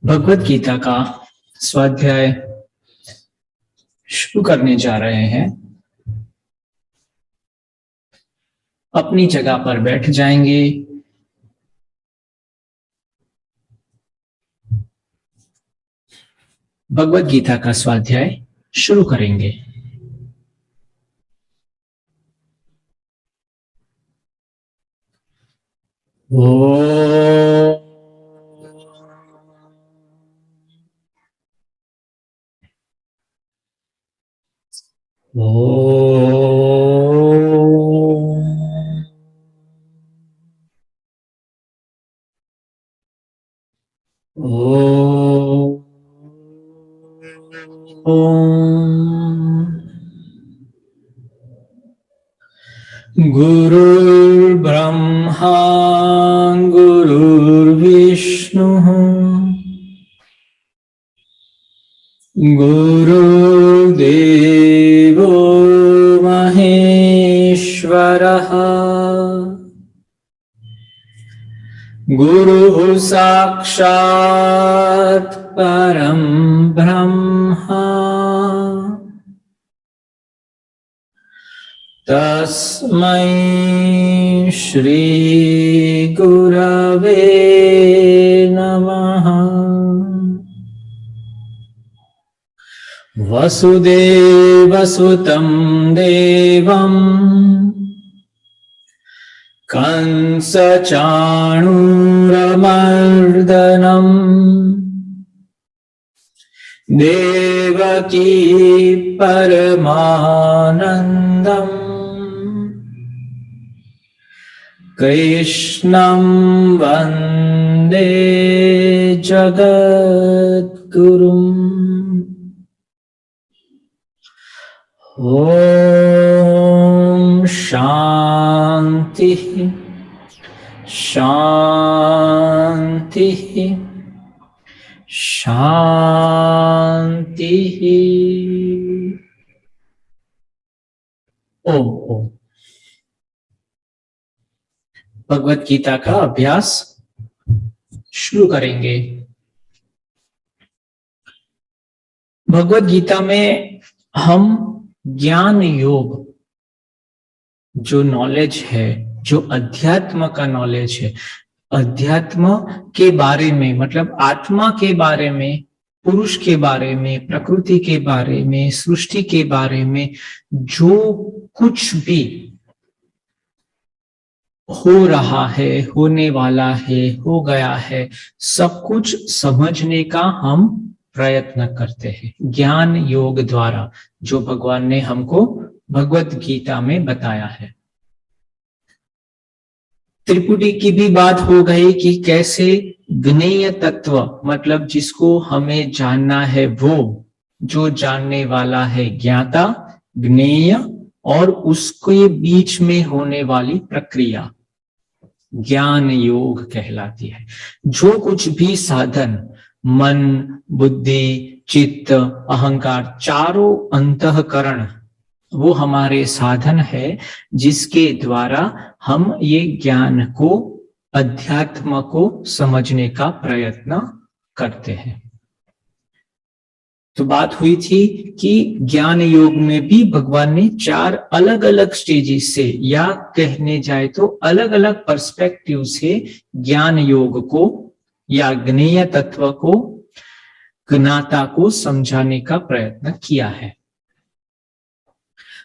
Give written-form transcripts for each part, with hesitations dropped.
भगवत गीता का स्वाध्याय शुरू करने जा रहे हैं। अपनी जगह पर बैठ जाएंगे। भगवत गीता का स्वाध्याय शुरू करेंगे। गुरुर्ब्रह्मा गुरुर्विष्णुः गुरुर्देवो महेश्वरः गुरुः साक्षात् परं ब्रह्म तस्मै श्री गुरवे नमः। वसुदेवसुतं देवं कंसचाणूरमर्दनम् देवकी परमानन्दम् कृष्णं वन्दे जगद्गुरुम्। ॐ शान्ति शान्ति शान्ति। ओम ओम। भगवत गीता का अभ्यास शुरू करेंगे। भगवत गीता में हम ज्ञान योग, जो नॉलेज है, जो अध्यात्म का नॉलेज है, अध्यात्म के बारे में, मतलब आत्मा के बारे में, पुरुष के बारे में, प्रकृति के बारे में, सृष्टि के बारे में, जो कुछ भी हो रहा है, होने वाला है, हो गया है, सब कुछ समझने का हम प्रयत्न करते हैं ज्ञान योग द्वारा, जो भगवान ने हमको भगवत गीता में बताया है। त्रिपुटी की भी बात हो गई कि कैसे ज्ञेय तत्व, मतलब जिसको हमें जानना है, वो जो जानने वाला है ज्ञाता, ज्ञेय, और उसके बीच में होने वाली प्रक्रिया ज्ञान योग कहलाती है। जो कुछ भी साधन, मन, बुद्धि, चित्त, अहंकार, चारों अंतःकरण, वो हमारे साधन है जिसके द्वारा हम ये ज्ञान को, अध्यात्म को समझने का प्रयत्न करते हैं। तो बात हुई थी कि ज्ञान योग में भी भगवान ने 4 अलग अलग स्टेजेस से, या कहने जाए तो अलग अलग पर्सपेक्टिव से ज्ञान योग को या ज्ञेय तत्व को, ज्ञाता को समझाने का प्रयत्न किया है।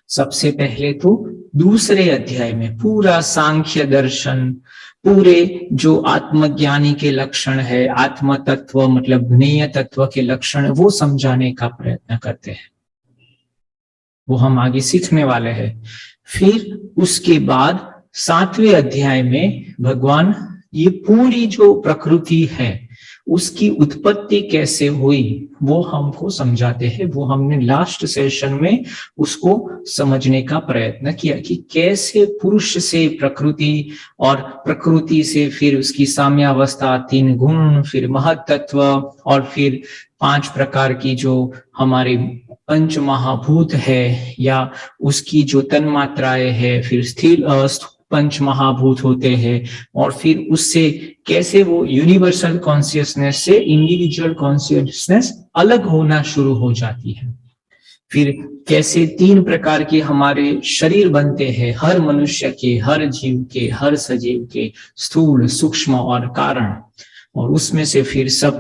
सबसे पहले तो दूसरे अध्याय में पूरा सांख्य दर्शन, पूरे जो आत्मज्ञानी के लक्षण है, आत्म तत्व मतलब ज्ञेय तत्व के लक्षण, वो समझाने का प्रयत्न करते हैं। वो हम आगे सीखने वाले हैं। फिर उसके बाद 7वें अध्याय में भगवान ये पूरी जो प्रकृति है उसकी उत्पत्ति कैसे हुई वो हमको समझाते हैं। वो हमने लास्ट सेशन में उसको समझने का प्रयत्न किया कि कैसे पुरुष से प्रकृति और प्रकृति से फिर उसकी साम्यावस्था, 3 गुण, फिर महत्त्व और फिर 5 प्रकार की जो हमारे पंच महाभूत है या उसकी जो तन्मात्राएं है, फिर स्थिर पंच महाभूत होते हैं और फिर उससे कैसे वो यूनिवर्सल कॉन्शियसनेस से इंडिविजुअल कॉन्शियसनेस अलग होना शुरू हो जाती है। फिर कैसे 3 प्रकार के हमारे शरीर बनते हैं, हर मनुष्य के, हर जीव के, हर सजीव के, स्थूल, सूक्ष्म और कारण, और उसमें से फिर सब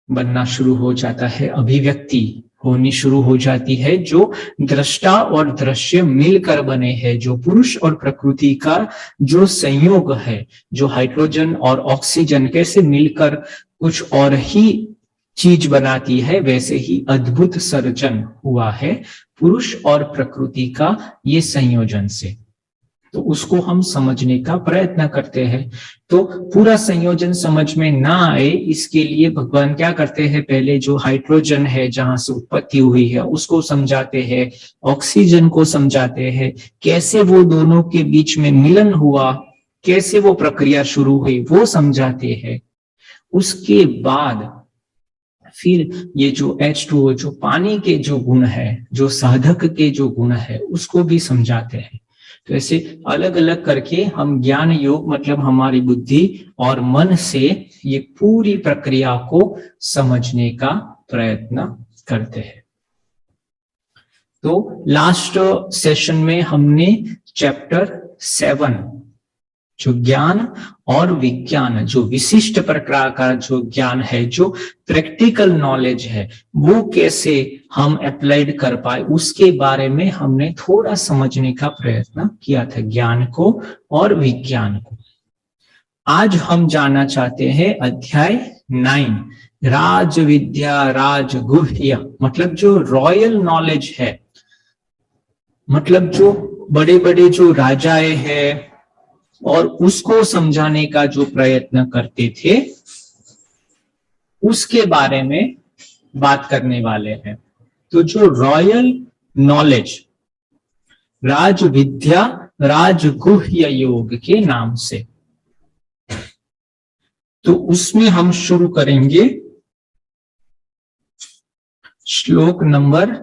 बनना शुरू हो जाता है, अभिव्यक्ति होनी शुरू हो जाती है जो दृष्टा और दृश्य मिलकर बने हैं, जो पुरुष और प्रकृति का जो संयोग है, जो हाइड्रोजन और ऑक्सीजन कैसे मिलकर कुछ और ही चीज बनाती है, वैसे ही अद्भुत सर्जन हुआ है पुरुष और प्रकृति का ये संयोजन से। तो उसको हम समझने का प्रयत्न करते हैं। तो पूरा संयोजन समझ में ना आए इसके लिए भगवान क्या करते हैं, पहले जो हाइड्रोजन है जहां से उत्पत्ति हुई है उसको समझाते हैं, ऑक्सीजन को समझाते हैं, कैसे वो दोनों के बीच में मिलन हुआ, कैसे वो प्रक्रिया शुरू हुई वो समझाते हैं। उसके बाद फिर ये जो H2O, जो पानी के जो गुण है, जो साधक के जो गुण है, उसको भी समझाते हैं। तो ऐसे अलग अलग करके हम ज्ञान योग मतलब हमारी बुद्धि और मन से ये पूरी प्रक्रिया को समझने का प्रयत्न करते हैं। तो लास्ट सेशन में हमने चैप्टर 7 जो ज्ञान और विज्ञान, जो विशिष्ट प्रकार का जो ज्ञान है, जो प्रैक्टिकल नॉलेज है, वो कैसे हम अप्लाइड कर पाए उसके बारे में हमने थोड़ा समझने का प्रयत्न किया था, ज्ञान को और विज्ञान को। आज हम जाना चाहते हैं अध्याय 9, राज विद्या राजगुह्य, मतलब जो रॉयल नॉलेज है, मतलब जो बड़े बड़े जो राजाएं हैं और उसको समझाने का जो प्रयत्न करते थे उसके बारे में बात करने वाले हैं। तो जो रॉयल नॉलेज, राज विद्या राजगुह्य योग के नाम से, तो उसमें हम शुरू करेंगे श्लोक नंबर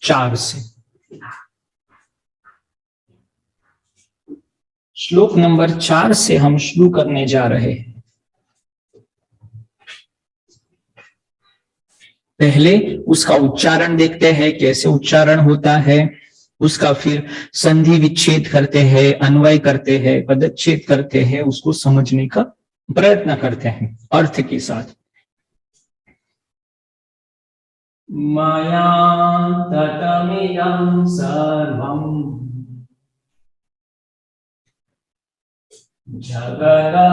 4 से। श्लोक नंबर 4 से हम शुरू करने जा रहे हैं। पहले उसका उच्चारण देखते हैं, कैसे उच्चारण होता है, उसका फिर संधि विच्छेद करते हैं, अन्वय करते हैं, पदच्छेद करते हैं, उसको समझने का प्रयत्न करते हैं अर्थ के साथ। माया ततमिदं सर्वम् जगदव्यक्तमूर्तिना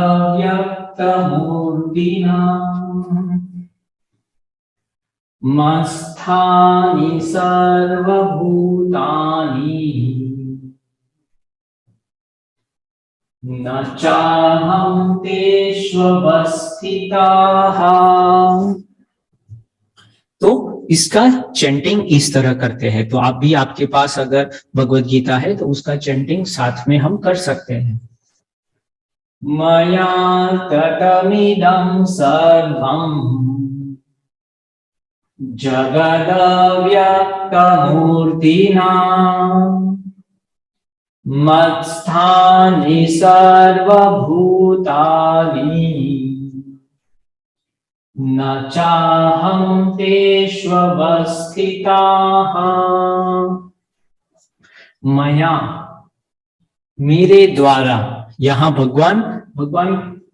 मस्थानि सर्वभूतानि न चाहं तेष्वस्थिताः। तो इसका चैंटिंग इस तरह करते हैं। तो आप भी, आपके पास अगर भगवत गीता है तो उसका चैंटिंग साथ में हम कर सकते हैं। मया ततमिदं सर्वम् जगदव्यक्तमूर्तिना मत्स्थानि सर्वभूतानि न चाहं तेष्वस्थिताः। मया, मेरे द्वारा, यहाँ भगवान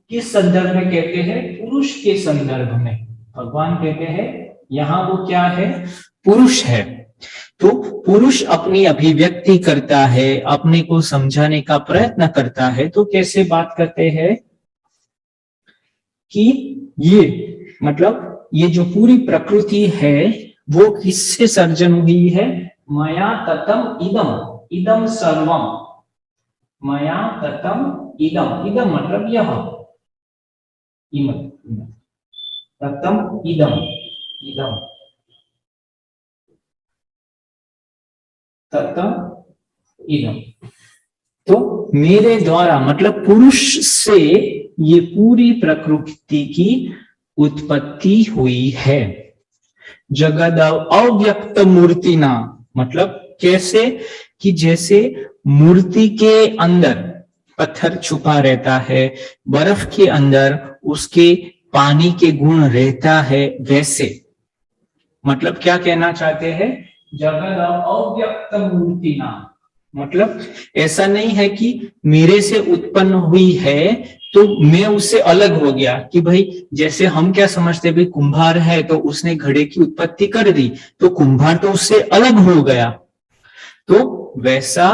किस संदर्भ में कहते हैं? पुरुष के संदर्भ में भगवान कहते हैं यहाँ वो क्या है? पुरुष है। तो पुरुष अपनी अभिव्यक्ति करता है, अपने को समझाने का प्रयत्न करता है। तो कैसे बात करते हैं कि ये मतलब ये जो पूरी प्रकृति है वो किससे सर्जन हुई है? मया ततम इदम, इदम सर्वम, मया ततम इदम, इदम मतलब यह, ततम इदम, इदम ततम इदम। तो मेरे द्वारा मतलब पुरुष से ये पूरी प्रकृति की उत्पत्ति हुई है। जगद अव्यक्त मूर्तिना मतलब कैसे कि जैसे मूर्ति के अंदर पत्थर छुपा रहता है, बर्फ के अंदर उसके पानी के गुण रहता है, वैसे मतलब क्या कहना चाहते हैं, जगद अव्यक्त मूर्तिना मतलब ऐसा नहीं है कि मेरे से उत्पन्न हुई है तो मैं उससे अलग हो गया, कि भाई जैसे हम क्या समझते भाई कुंभार है तो उसने घड़े की उत्पत्ति कर दी तो कुंभार तो उससे अलग हो गया, तो वैसा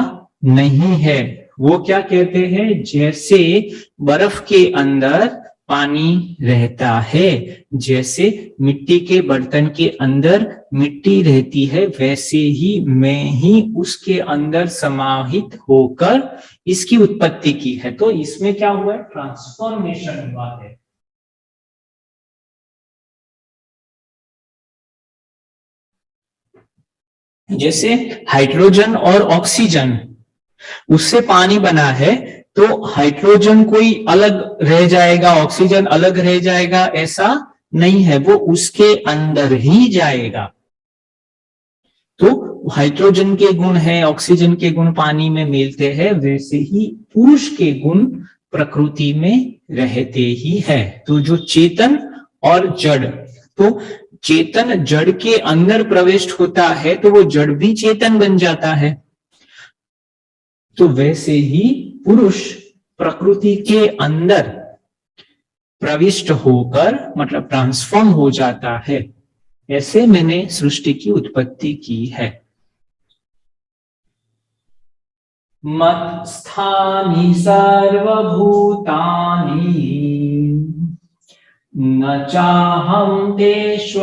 नहीं है। वो क्या कहते हैं, जैसे बर्फ के अंदर पानी रहता है, जैसे मिट्टी के बर्तन के अंदर मिट्टी रहती है, वैसे ही मैं ही उसके अंदर समाहित होकर इसकी उत्पत्ति की है। तो इसमें क्या हुआ है, ट्रांसफॉर्मेशन हुआ है। जैसे हाइड्रोजन और ऑक्सीजन उससे पानी बना है, तो हाइड्रोजन कोई अलग रह जाएगा, ऑक्सीजन अलग रह जाएगा, ऐसा नहीं है, वो उसके अंदर ही जाएगा। तो हाइड्रोजन के गुण है, ऑक्सीजन के गुण पानी में मिलते हैं, वैसे ही पुरुष के गुण प्रकृति में रहते ही है। तो जो चेतन और जड़, तो चेतन जड़ के अंदर प्रविष्ट होता है तो वो जड़ भी चेतन बन जाता है। तो वैसे ही पुरुष प्रकृति के अंदर प्रविष्ट होकर मतलब ट्रांसफॉर्म हो जाता है। ऐसे मैंने सृष्टि की उत्पत्ति की है। मत्स्थानि सर्वभूतानि न चाहं तेष्वस्थिताः।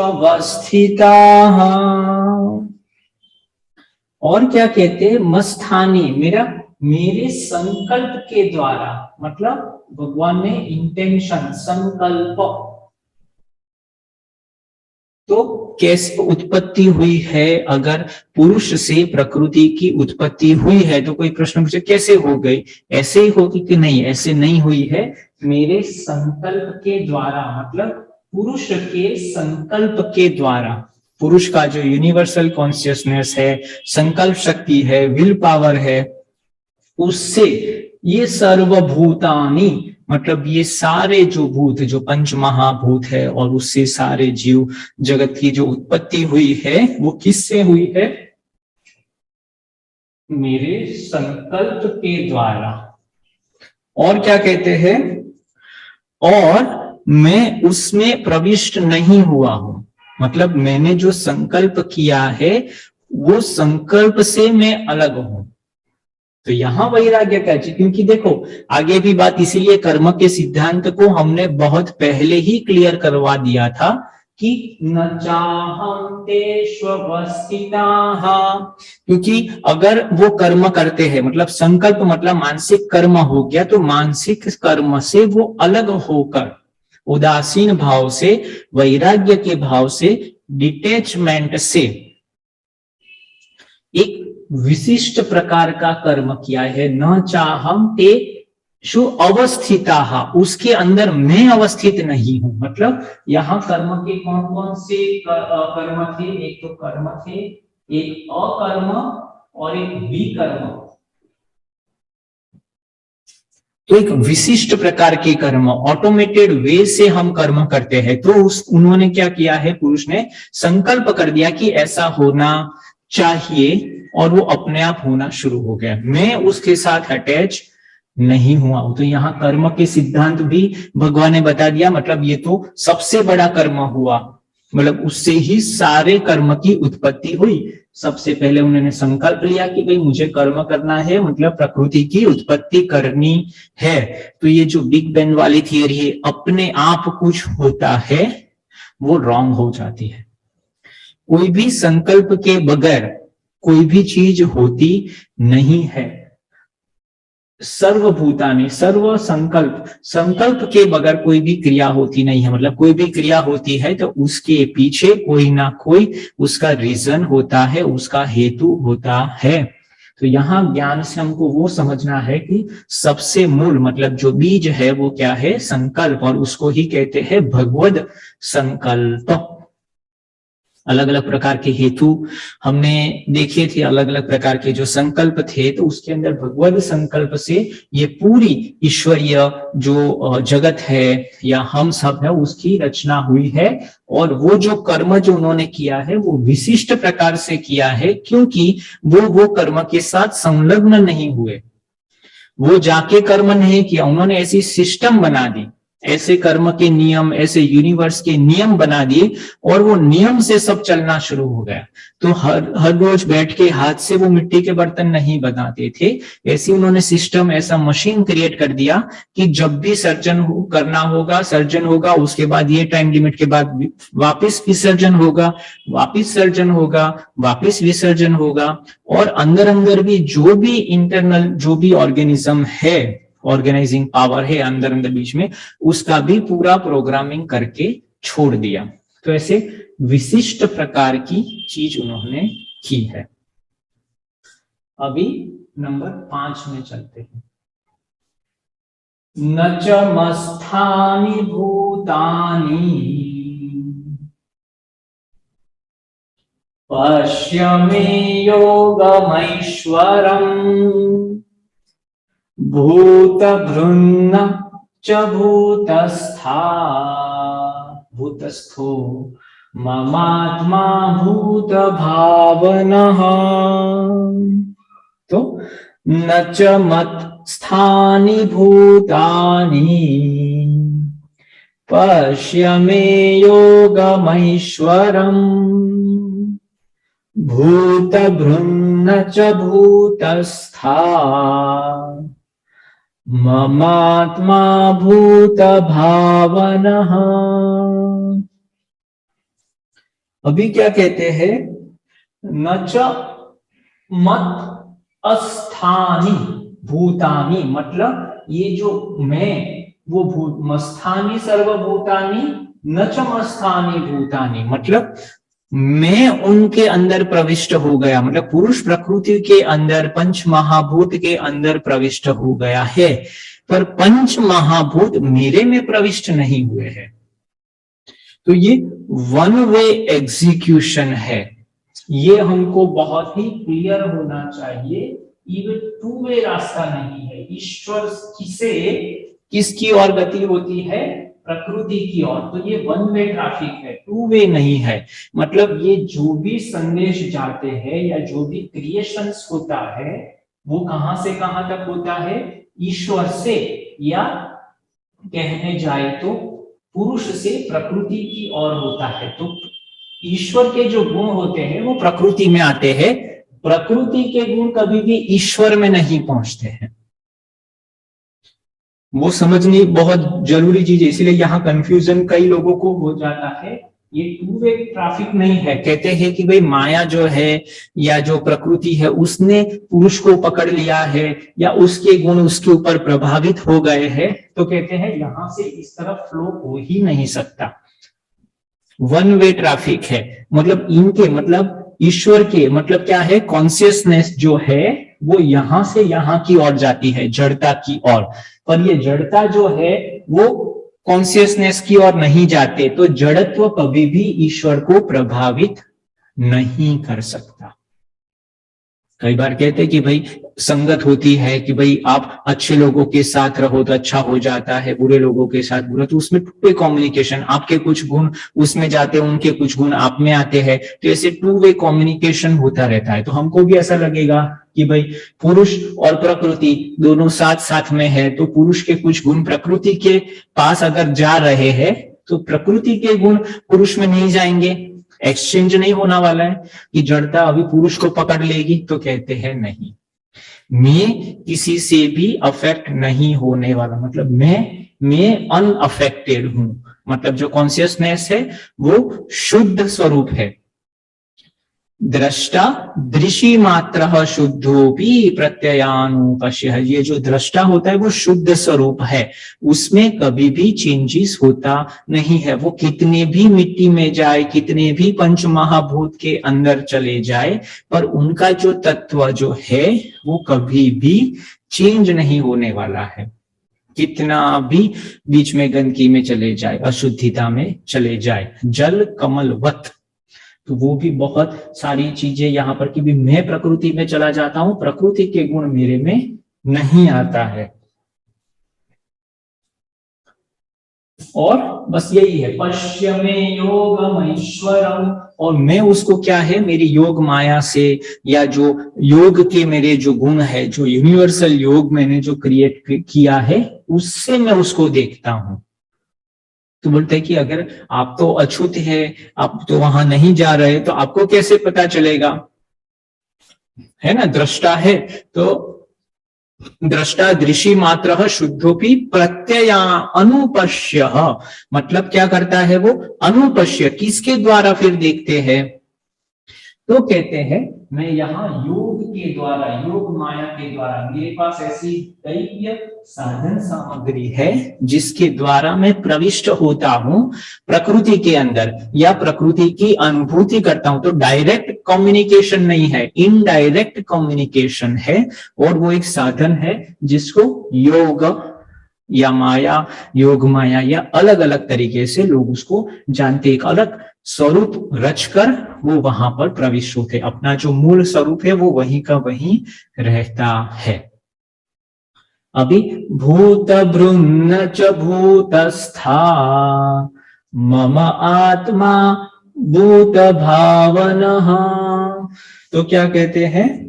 और क्या कहते हैं, मस्थानी मेरे संकल्प के द्वारा, मतलब भगवान ने इंटेंशन संकल्प, तो कैसे उत्पत्ति हुई है, अगर पुरुष से प्रकृति की उत्पत्ति हुई है तो कोई प्रश्न पूछे कैसे हो गई, ऐसे ही होगी कि नहीं, ऐसे नहीं हुई है, मेरे संकल्प के द्वारा, मतलब पुरुष के संकल्प के द्वारा। पुरुष का जो यूनिवर्सल कॉन्शियसनेस है, संकल्प शक्ति है, विल पावर है, उससे ये सर्वभूतानि मतलब ये सारे जो भूत, जो पंच महाभूत है, और उससे सारे जीव जगत की जो उत्पत्ति हुई है वो किससे हुई है, मेरे संकल्प के द्वारा। और क्या कहते हैं, और मैं उसमें प्रविष्ट नहीं हुआ हूं, मतलब मैंने जो संकल्प किया है वो संकल्प से मैं अलग हूं। तो यहां वैराग्य का, क्योंकि देखो आगे भी बात, इसीलिए कर्म के सिद्धांत को हमने बहुत पहले ही क्लियर करवा दिया था कि न चाहं तेष्वस्थिताः, क्योंकि अगर वो कर्म करते हैं, मतलब संकल्प मतलब मानसिक कर्म हो गया, तो मानसिक कर्म से वो अलग होकर उदासीन भाव से, वैराग्य के भाव से, डिटैचमेंट से एक विशिष्ट प्रकार का कर्म किया है। न चाहम तेषु अवस्थिताः, उसके अंदर मैं अवस्थित नहीं हूं। मतलब यहाँ कर्म के कौन कौन से कर्म थे, एक तो कर्म थे, एक अकर्म और एक विकर्म। तो एक विशिष्ट प्रकार के कर्म, ऑटोमेटेड वे से हम कर्म करते हैं। तो उन्होंने क्या किया है, पुरुष ने संकल्प कर दिया कि ऐसा होना चाहिए, और वो अपने आप होना शुरू हो गया, मैं उसके साथ अटैच नहीं हुआ। तो यहाँ कर्म के सिद्धांत भी भगवान ने बता दिया, मतलब ये तो सबसे बड़ा कर्म हुआ, मतलब उससे ही सारे कर्म की उत्पत्ति हुई। सबसे पहले उन्होंने संकल्प लिया कि भाई मुझे कर्म करना है, मतलब प्रकृति की उत्पत्ति करनी है। तो ये जो बिग बैंग वाली थियरी है, अपने आप कुछ होता है, वो रॉन्ग हो जाती है। कोई भी संकल्प के बगैर कोई भी चीज होती नहीं है। सर्वभूतानि, सर्व संकल्प, संकल्प के बगैर कोई भी क्रिया होती नहीं है। मतलब कोई भी क्रिया होती है तो उसके पीछे कोई ना कोई उसका रीजन होता है, उसका हेतु होता है। तो यहाँ ज्ञान से हमको वो समझना है कि सबसे मूल मतलब जो बीज है वो क्या है, संकल्प, और उसको ही कहते हैं भगवद संकल्प। अलग अलग प्रकार के हेतु हमने देखे थे, अलग अलग प्रकार के जो संकल्प थे, तो उसके अंदर भगवद संकल्प से ये पूरी ईश्वरीय जो जगत है या हम सब है उसकी रचना हुई है। और वो जो कर्म जो उन्होंने किया है वो विशिष्ट प्रकार से किया है, क्योंकि वो कर्म के साथ संलग्न नहीं हुए, वो जाके कर्म नहीं किया, उन्होंने ऐसी सिस्टम बना दी, ऐसे कर्म के नियम, ऐसे यूनिवर्स के नियम बना दिए और वो नियम से सब चलना शुरू हो गया। तो हर रोज बैठ के हाथ से वो मिट्टी के बर्तन नहीं बनाते थे, ऐसे उन्होंने सिस्टम, ऐसा मशीन क्रिएट कर दिया कि जब भी सर्जन करना होगा सर्जन होगा, उसके बाद ये टाइम लिमिट के बाद वापिस विसर्जन होगा, वापिस सर्जन होगा, वापिस विसर्जन होगा। और अंदर अंदर भी जो भी इंटरनल जो भी ऑर्गेनिज्म है, ऑर्गेनाइजिंग पावर है अंदर अंदर बीच में, उसका भी पूरा प्रोग्रामिंग करके छोड़ दिया। तो ऐसे विशिष्ट प्रकार की चीज उन्होंने की है। अभी नंबर 5 में चलते हैं। न च मस्थानि भूतानि पश्य मे योगमैश्वरम् भूतभृन्न च भूतस्थो ममात्मा भूतभावनः। तो न च मत्स्थानि भूतानि पश्य मे योगमैश्वरम् भूतभृन्न च भूतस्था ममात्मा भूतभावनः। अभी क्या कहते हैं, न च मत अस्थानि भूतानि, मतलब ये जो मैं वो मस्थानि सर्वभूतानि न च मस्थानि भूतानि, मतलब मैं उनके अंदर प्रविष्ट हो गया, मतलब पुरुष प्रकृति के अंदर पंच महाभूत के अंदर प्रविष्ट हो गया है, पर पंच महाभूत मेरे में प्रविष्ट नहीं हुए हैं। तो ये वन वे एग्जीक्यूशन है, ये हमको बहुत ही क्लियर होना चाहिए। ये टू वे रास्ता नहीं है। ईश्वर किसकी ओर गति होती है, प्रकृति की ओर। तो ये वन वे ट्रैफिक है, टू वे नहीं है। मतलब ये जो भी संदेश जाते हैं या जो भी क्रिएशंस होता है वो कहां से कहां तक होता है, ईश्वर से, या कहने जाए तो पुरुष से प्रकृति की ओर होता है। तो ईश्वर के जो गुण होते हैं वो प्रकृति में आते हैं, प्रकृति के गुण कभी भी ईश्वर में नहीं पहुंचते हैं। वो समझनी बहुत जरूरी चीज है, इसलिए यहाँ कंफ्यूजन कई लोगों को हो जाता है। ये टू वे ट्रैफिक नहीं है। कहते हैं कि भाई माया जो है या जो प्रकृति है उसने पुरुष को पकड़ लिया है या उसके गुण उसके ऊपर प्रभावित हो गए हैं, तो कहते हैं यहां से इस तरफ फ्लो हो ही नहीं सकता। वन वे ट्रैफिक है। मतलब इनके मतलब ईश्वर के मतलब क्या है, कॉन्शियसनेस जो है वो यहां से यहां की ओर जाती है, जड़ता की ओर। पर ये जड़ता जो है वो कॉन्शियसनेस की ओर नहीं जाते, तो जड़त्व कभी भी ईश्वर को प्रभावित नहीं कर सकता। कई बार कहते हैं कि भाई संगत होती है कि भाई आप अच्छे लोगों के साथ रहो तो अच्छा हो जाता है, बुरे लोगों के साथ बुरा, तो उसमें टू वे कम्युनिकेशन, आपके कुछ गुण उसमें जाते हैं, उनके कुछ गुण आप में आते हैं, तो ऐसे टू वे कम्युनिकेशन होता रहता है। तो हमको भी ऐसा लगेगा कि भाई पुरुष और प्रकृति दोनों साथ साथ में है, तो पुरुष के कुछ गुण प्रकृति के पास अगर जा रहे हैं तो प्रकृति के गुण पुरुष में नहीं जाएंगे, एक्सचेंज नहीं होना वाला है कि जड़ता अभी पुरुष को पकड़ लेगी। तो कहते हैं नहीं, मैं किसी से भी अफेक्ट नहीं होने वाला, मतलब मैं अनअफेक्टेड हूं। मतलब जो कॉन्शियसनेस है वो शुद्ध स्वरूप है। दृष्टा दृशि मात्र शुद्धोपि प्रत्ययानुपश्य। ये जो दृष्टा होता है वो शुद्ध स्वरूप है, उसमें कभी भी चेंजेस होता नहीं है। वो कितने भी मिट्टी में जाए, कितने भी पंच महाभूत के अंदर चले जाए, पर उनका जो तत्व जो है वो कभी भी चेंज नहीं होने वाला है। कितना भी बीच में गंदगी में चले जाए, अशुद्धिता में चले जाए, जल कमलवत। तो वो भी बहुत सारी चीजें यहाँ पर कि भी मैं प्रकृति में चला जाता हूं, प्रकृति के गुण मेरे में नहीं आता है। और बस यही है, पश्चिमे योगम ईश्वरम, और मैं उसको क्या है, मेरी योग माया से या जो योग के मेरे जो गुण है, जो यूनिवर्सल योग मैंने जो क्रिएट किया है, उससे मैं उसको देखता हूं। तो बोलते हैं कि अगर आप तो अछूत है, आप तो वहां नहीं जा रहे, तो आपको कैसे पता चलेगा, है ना, दृष्टा है तो दृष्टा दृशि मात्र शुद्धोपि प्रत्यया अनुपश्य, मतलब क्या करता है वो, अनुपश्य, किसके द्वारा फिर देखते हैं, तो कहते हैं मैं यहाँ योग के द्वारा, योग माया के द्वारा, मेरे पास ऐसी कई साधन सामग्री है जिसके द्वारा मैं प्रविष्ट होता हूं प्रकृति के अंदर या प्रकृति की अनुभूति करता हूं। तो डायरेक्ट कम्युनिकेशन नहीं है, इनडायरेक्ट कम्युनिकेशन है, और वो एक साधन है जिसको योग या माया, योग माया या अलग अलग तरीके से लोग उसको जानते, एक अलग स्वरूप रचकर वो वहां पर प्रविष्ट होते, अपना जो मूल स्वरूप है वो वहीं का वहीं रहता है। अभी भूत भृन्न च भूतस्था मम आत्मा भूत भावनः, तो क्या कहते हैं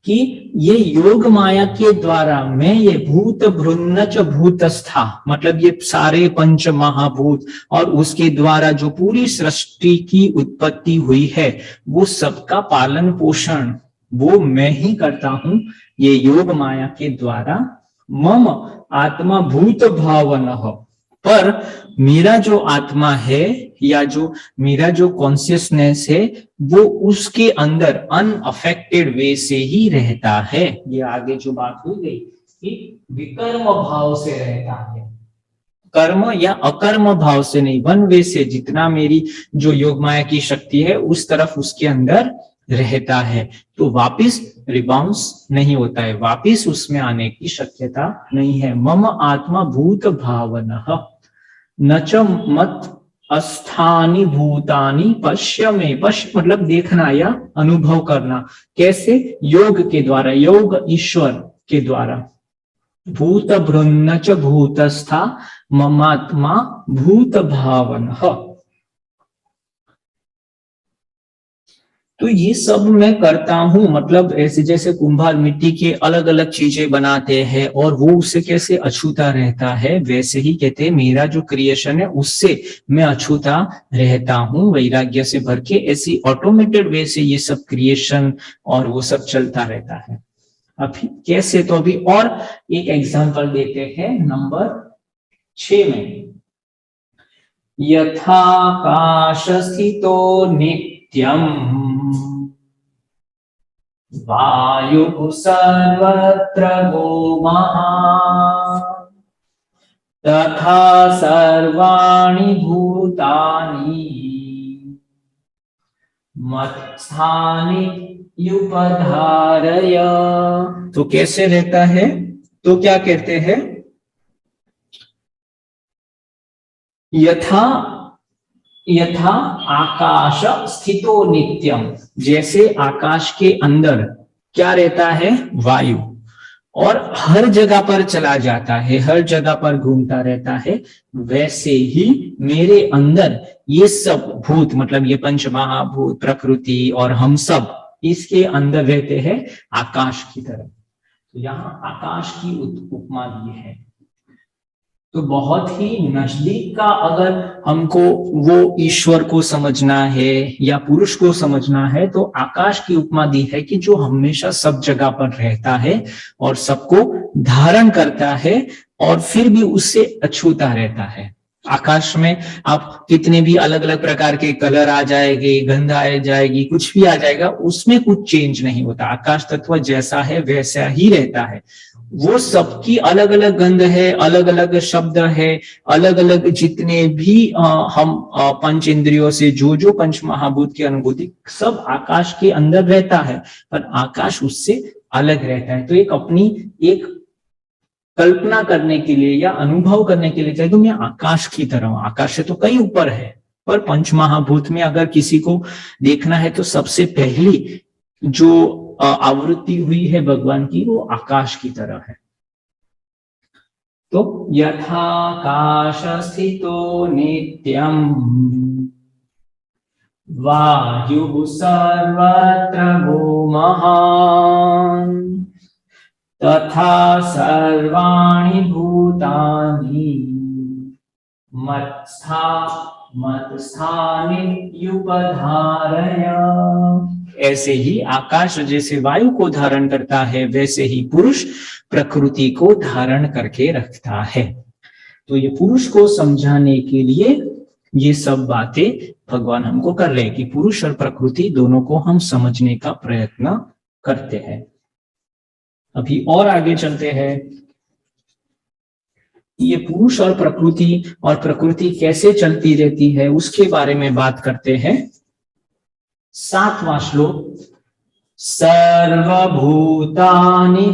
कि ये योग माया के द्वारा मैं ये भूत भृन्न च भूतस्था, मतलब ये सारे पंच महाभूत और उसके द्वारा जो पूरी सृष्टि की उत्पत्ति हुई है, वो सबका पालन पोषण वो मैं ही करता हूं, ये योग माया के द्वारा। मम आत्मा भूत भावनः, पर मेरा जो आत्मा है या जो मेरा जो कॉन्शियसनेस है वो उसके अंदर अनअफेक्टेड वे से ही रहता है। ये आगे जो बात हुई गई कि विकर्म भाव से रहता है, कर्म या अकर्म भाव से नहीं, वन वे से, जितना मेरी जो योग माया की शक्ति है उस तरफ उसके अंदर रहता है, तो वापिस रिबाउंस नहीं होता है, वापिस उसमें आने की शक्यता नहीं है। मम आत्मा भूत भावनः न च मत अस्थानी भूतानी पश्य में, पश्य मतलब देखना या अनुभव करना, कैसे, योग के द्वारा, योग ईश्वर के द्वारा। भूत भृन्न च भूतस्था ममात्मा भूत भावनः, तो ये सब मैं करता हूं, मतलब ऐसे जैसे कुंभार मिट्टी के अलग अलग चीजें बनाते हैं और वो उससे कैसे अछूता रहता है, वैसे ही कहते हैं मेरा जो क्रिएशन है उससे मैं अछूता रहता हूं, वैराग्य से भर के, ऐसी ऑटोमेटेड वे से ये सब क्रिएशन और वो सब चलता रहता है। अभी कैसे, तो अभी और एक एग्जांपल देते हैं नंबर 6 में, यथाकाश स्थितो नित्यम् वायु सर्वत्र गोमः तथा सर्वाणि भूतानि मत्स्थानि युपधारय, तो कैसे रहता है, तो क्या कहते हैं, यथा आकाश स्थितो नित्यम, जैसे आकाश के अंदर क्या रहता है, वायु, और हर जगह पर चला जाता है, हर जगह पर घूमता रहता है, वैसे ही मेरे अंदर ये सब भूत, मतलब ये पंच महाभूत, प्रकृति और हम सब इसके अंदर रहते हैं आकाश की तरह। तो यहाँ आकाश की उपमा दी है, तो बहुत ही नजदीक का अगर हमको वो ईश्वर को समझना है या पुरुष को समझना है, तो आकाश की उपमा दी है कि जो हमेशा सब जगह पर रहता है और सबको धारण करता है और फिर भी उससे अछूता रहता है। आकाश में आप कितने भी अलग अलग प्रकार के कलर आ जाएंगे, गंध आ जाएगी, कुछ भी आ जाएगा, उसमें कुछ चेंज नहीं होता। आकाश तत्व जैसा है वैसा ही रहता है। वो सबकी अलग अलग गंध है, अलग अलग शब्द है, अलग अलग जितने भी हम पंच इंद्रियों से जो जो पंच महाभूत की अनुभूति सब आकाश के अंदर रहता है, पर आकाश उससे अलग रहता है। तो एक अपनी एक कल्पना करने के लिए या अनुभव करने के लिए चाहे तो मैं आकाश की तरह हूं, आकाश से तो कई ऊपर है, पर पंच महाभूत में अगर किसी को देखना है तो सबसे पहली जो आवृत्ति हुई है भगवान की वो आकाश की तरह है। तो यथाकाश स्थितो नित्यम वायु सर्वत्र भूमहान तथा सर्वाणि भूतानि मत्स्थानित्युपधारय। ऐसे ही आकाश जैसे वायु को धारण करता है, वैसे ही पुरुष प्रकृति को धारण करके रखता है। तो ये पुरुष को समझाने के लिए ये सब बातें भगवान हमको कर रहे हैं कि पुरुष और प्रकृति दोनों को हम समझने का प्रयत्न करते हैं। अभी और आगे चलते हैं। ये पुरुष और प्रकृति कैसे चलती रहती है उसके बारे में बात करते हैं। 7वां श्लोक, सर्वभूतानि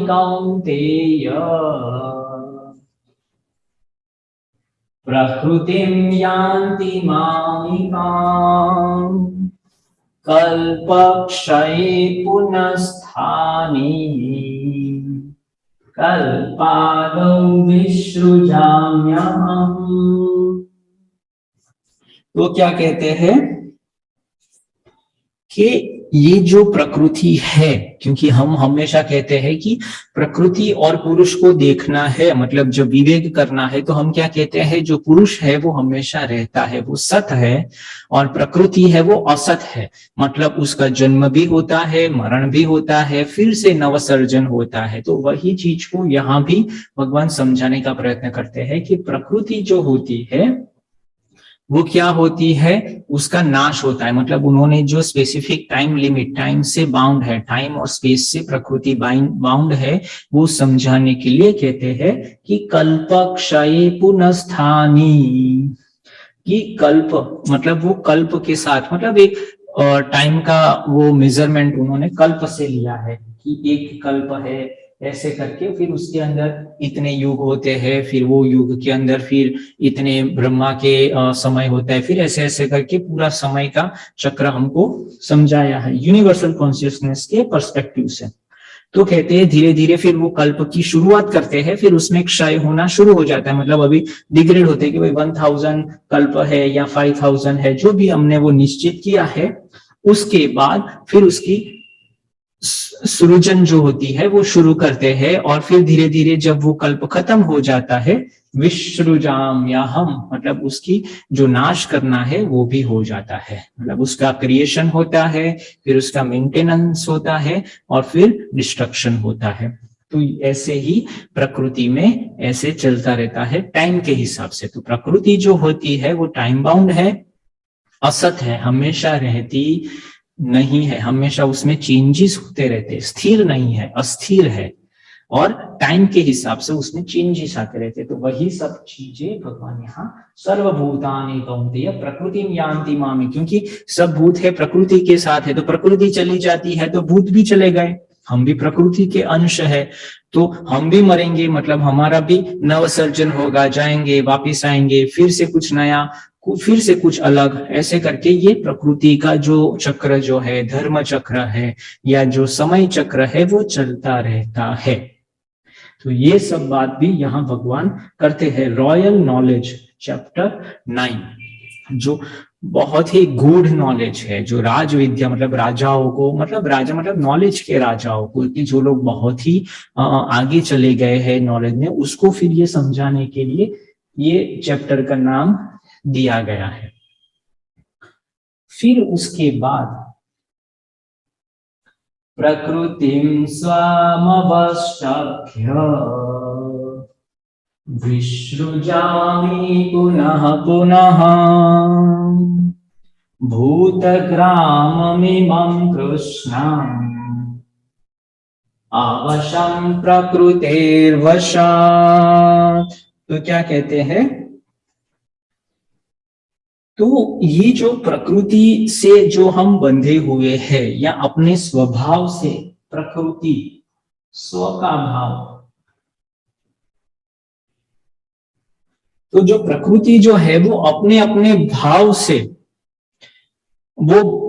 कौन्तेय प्रकृतिं यान्ति मामिकाम् कल्पक्षये पुनस्स्थानि कल्पादौ विसृजाम्यहम्। तो क्या कहते हैं कि ये जो प्रकृति है, क्योंकि हम हमेशा कहते हैं कि प्रकृति और पुरुष को देखना है, मतलब जब विवेक करना है तो हम क्या कहते हैं, जो पुरुष है वो हमेशा रहता है, वो सत है, और प्रकृति है वो असत है, मतलब उसका जन्म भी होता है, मरण भी होता है, फिर से नवसर्जन होता है। तो वही चीज को यहाँ भी भगवान समझाने का प्रयत्न करते हैं कि प्रकृति जो होती है वो क्या होती है, उसका नाश होता है। मतलब उन्होंने जो स्पेसिफिक टाइम लिमिट, टाइम से बाउंड है, टाइम और स्पेस से प्रकृति बाउंड है, वो समझाने के लिए कहते हैं कि कल्पक्षये पुनस्थानी। कि कल्प मतलब वो कल्प के साथ, मतलब एक टाइम का वो मेजरमेंट उन्होंने कल्प से लिया है कि एक कल्प है ऐसे करके, फिर उसके अंदर इतने युग होते हैं, फिर वो युग के अंदर फिर इतने ब्रह्मा के समय होता है, फिर ऐसे ऐसे करके पूरा समय का चक्र हमको समझाया है यूनिवर्सल कॉन्शियसनेस के पर्सपेक्टिव से। तो कहते हैं धीरे धीरे फिर वो कल्प की शुरुआत करते हैं, फिर उसमें क्षय होना शुरू हो जाता है, मतलब अभी डिग्रेड होते हैं कि भाई 1000 कल्प है या 5000 है, जो भी हमने वो निश्चित किया है, उसके बाद फिर उसकी सृजन जो होती है वो शुरू करते हैं, और फिर धीरे धीरे जब वो कल्प खत्म हो जाता है, विसृजाम या हम, मतलब उसकी जो नाश करना है वो भी हो जाता है, मतलब उसका क्रिएशन होता है, फिर उसका मेंटेनेंस होता है, और फिर डिस्ट्रक्शन होता है। तो ऐसे ही प्रकृति में ऐसे चलता रहता है टाइम के हिसाब से। तो प्रकृति जो होती है वो टाइम बाउंड है, असत है, हमेशा रहती नहीं है, हमेशा उसमें चेंजेस होते रहते, स्थिर नहीं है, अस्थिर है, और टाइम के हिसाब से उसमें चेंजेस आते रहते। तो वही सब चीजें भगवान यहाँ सर्वभूतानि कौन्तेय प्रकृतिं यान्ति मामि, क्योंकि सब भूत है प्रकृति के साथ है, तो प्रकृति चली जाती है तो भूत भी चले गए, हम भी प्रकृति के अंश है, तो हम भी मरेंगे, मतलब हमारा भी नवसर्जन होगा, जाएंगे वापिस आएंगे, फिर से कुछ नया, फिर से कुछ अलग, ऐसे करके ये प्रकृति का जो चक्र जो है, धर्म चक्र है या जो समय चक्र है, वो चलता रहता है। तो ये सब बात भी यहाँ भगवान करते हैं। रॉयल नॉलेज चैप्टर 9 जो बहुत ही गूढ़ नॉलेज है, जो राज विद्या, मतलब राजाओं को, मतलब राजा मतलब नॉलेज के राजाओं को, कि जो लोग बहुत ही आगे चले गए हैं नॉलेज में, उसको फिर ये समझाने के लिए ये चैप्टर का नाम दिया गया है। फिर उसके बाद प्रकृतिं स्वामवष्टभ्य विसृजामि पुनः पुनः भूतग्राममिमं कृष्णम् अवशं प्रकृतेर्वशात्। तो क्या कहते हैं, तो ये जो प्रकृति से जो हम बंधे हुए हैं या अपने स्वभाव से, प्रकृति स्व का भाव, तो जो प्रकृति जो है वो अपने अपने भाव से वो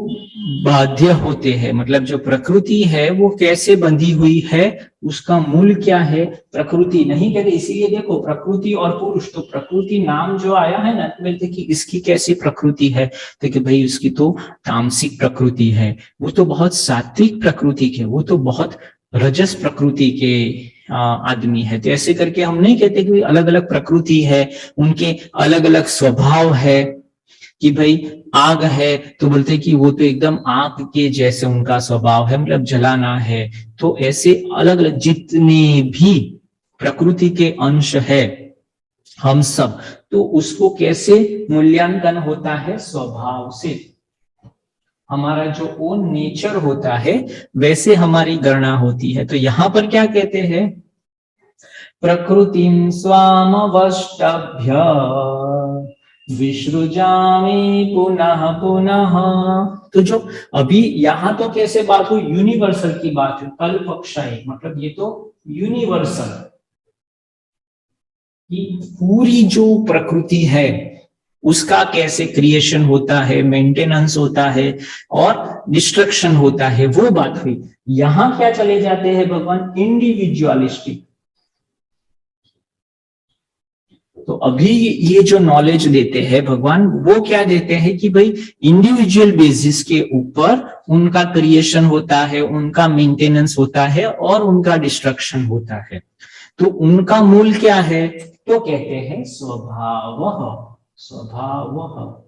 बाध्य होते हैं। मतलब जो प्रकृति है वो कैसे बंधी हुई है, उसका मूल क्या है, प्रकृति नहीं कहते। इसीलिए देखो प्रकृति और पुरुष, तो प्रकृति नाम जो आया है ना, तो बोलते कि इसकी कैसी प्रकृति है, तो कि भाई उसकी तो तामसिक प्रकृति है, वो तो बहुत सात्विक प्रकृति के, वो तो बहुत रजस प्रकृति के आदमी है। तो ऐसे करके हम नहीं कहते कि अलग अलग प्रकृति है, उनके अलग अलग स्वभाव है। कि भाई आग है तो बोलते कि वो तो एकदम आग के जैसे उनका स्वभाव है, मतलब जलाना है। तो ऐसे अलग अलग जितने भी प्रकृति के अंश है हम सब, तो उसको कैसे मूल्यांकन होता है, स्वभाव से। हमारा जो ओन नेचर होता है वैसे हमारी गणना होती है। तो यहां पर क्या कहते हैं, प्रकृतिं स्वामवष्टभ्य विसृजामि पुनः पुनः। तो जो अभी यहाँ तो कैसे बात हुई, यूनिवर्सल की बात हुई, कल्पक्षय, मतलब ये तो यूनिवर्सल की पूरी जो प्रकृति है उसका कैसे क्रिएशन होता है, मेंटेनेंस होता है और डिस्ट्रक्शन होता है, वो बात हुई। यहां क्या चले जाते हैं भगवान, इंडिविजुअलिस्टिक। तो अभी ये जो नॉलेज देते हैं भगवान, वो क्या देते हैं कि भाई इंडिविजुअल बेसिस के ऊपर उनका क्रिएशन होता है, उनका मेंटेनेंस होता है और उनका डिस्ट्रक्शन होता है। तो उनका मूल क्या है, तो कहते हैं स्वभाव। स्वभाव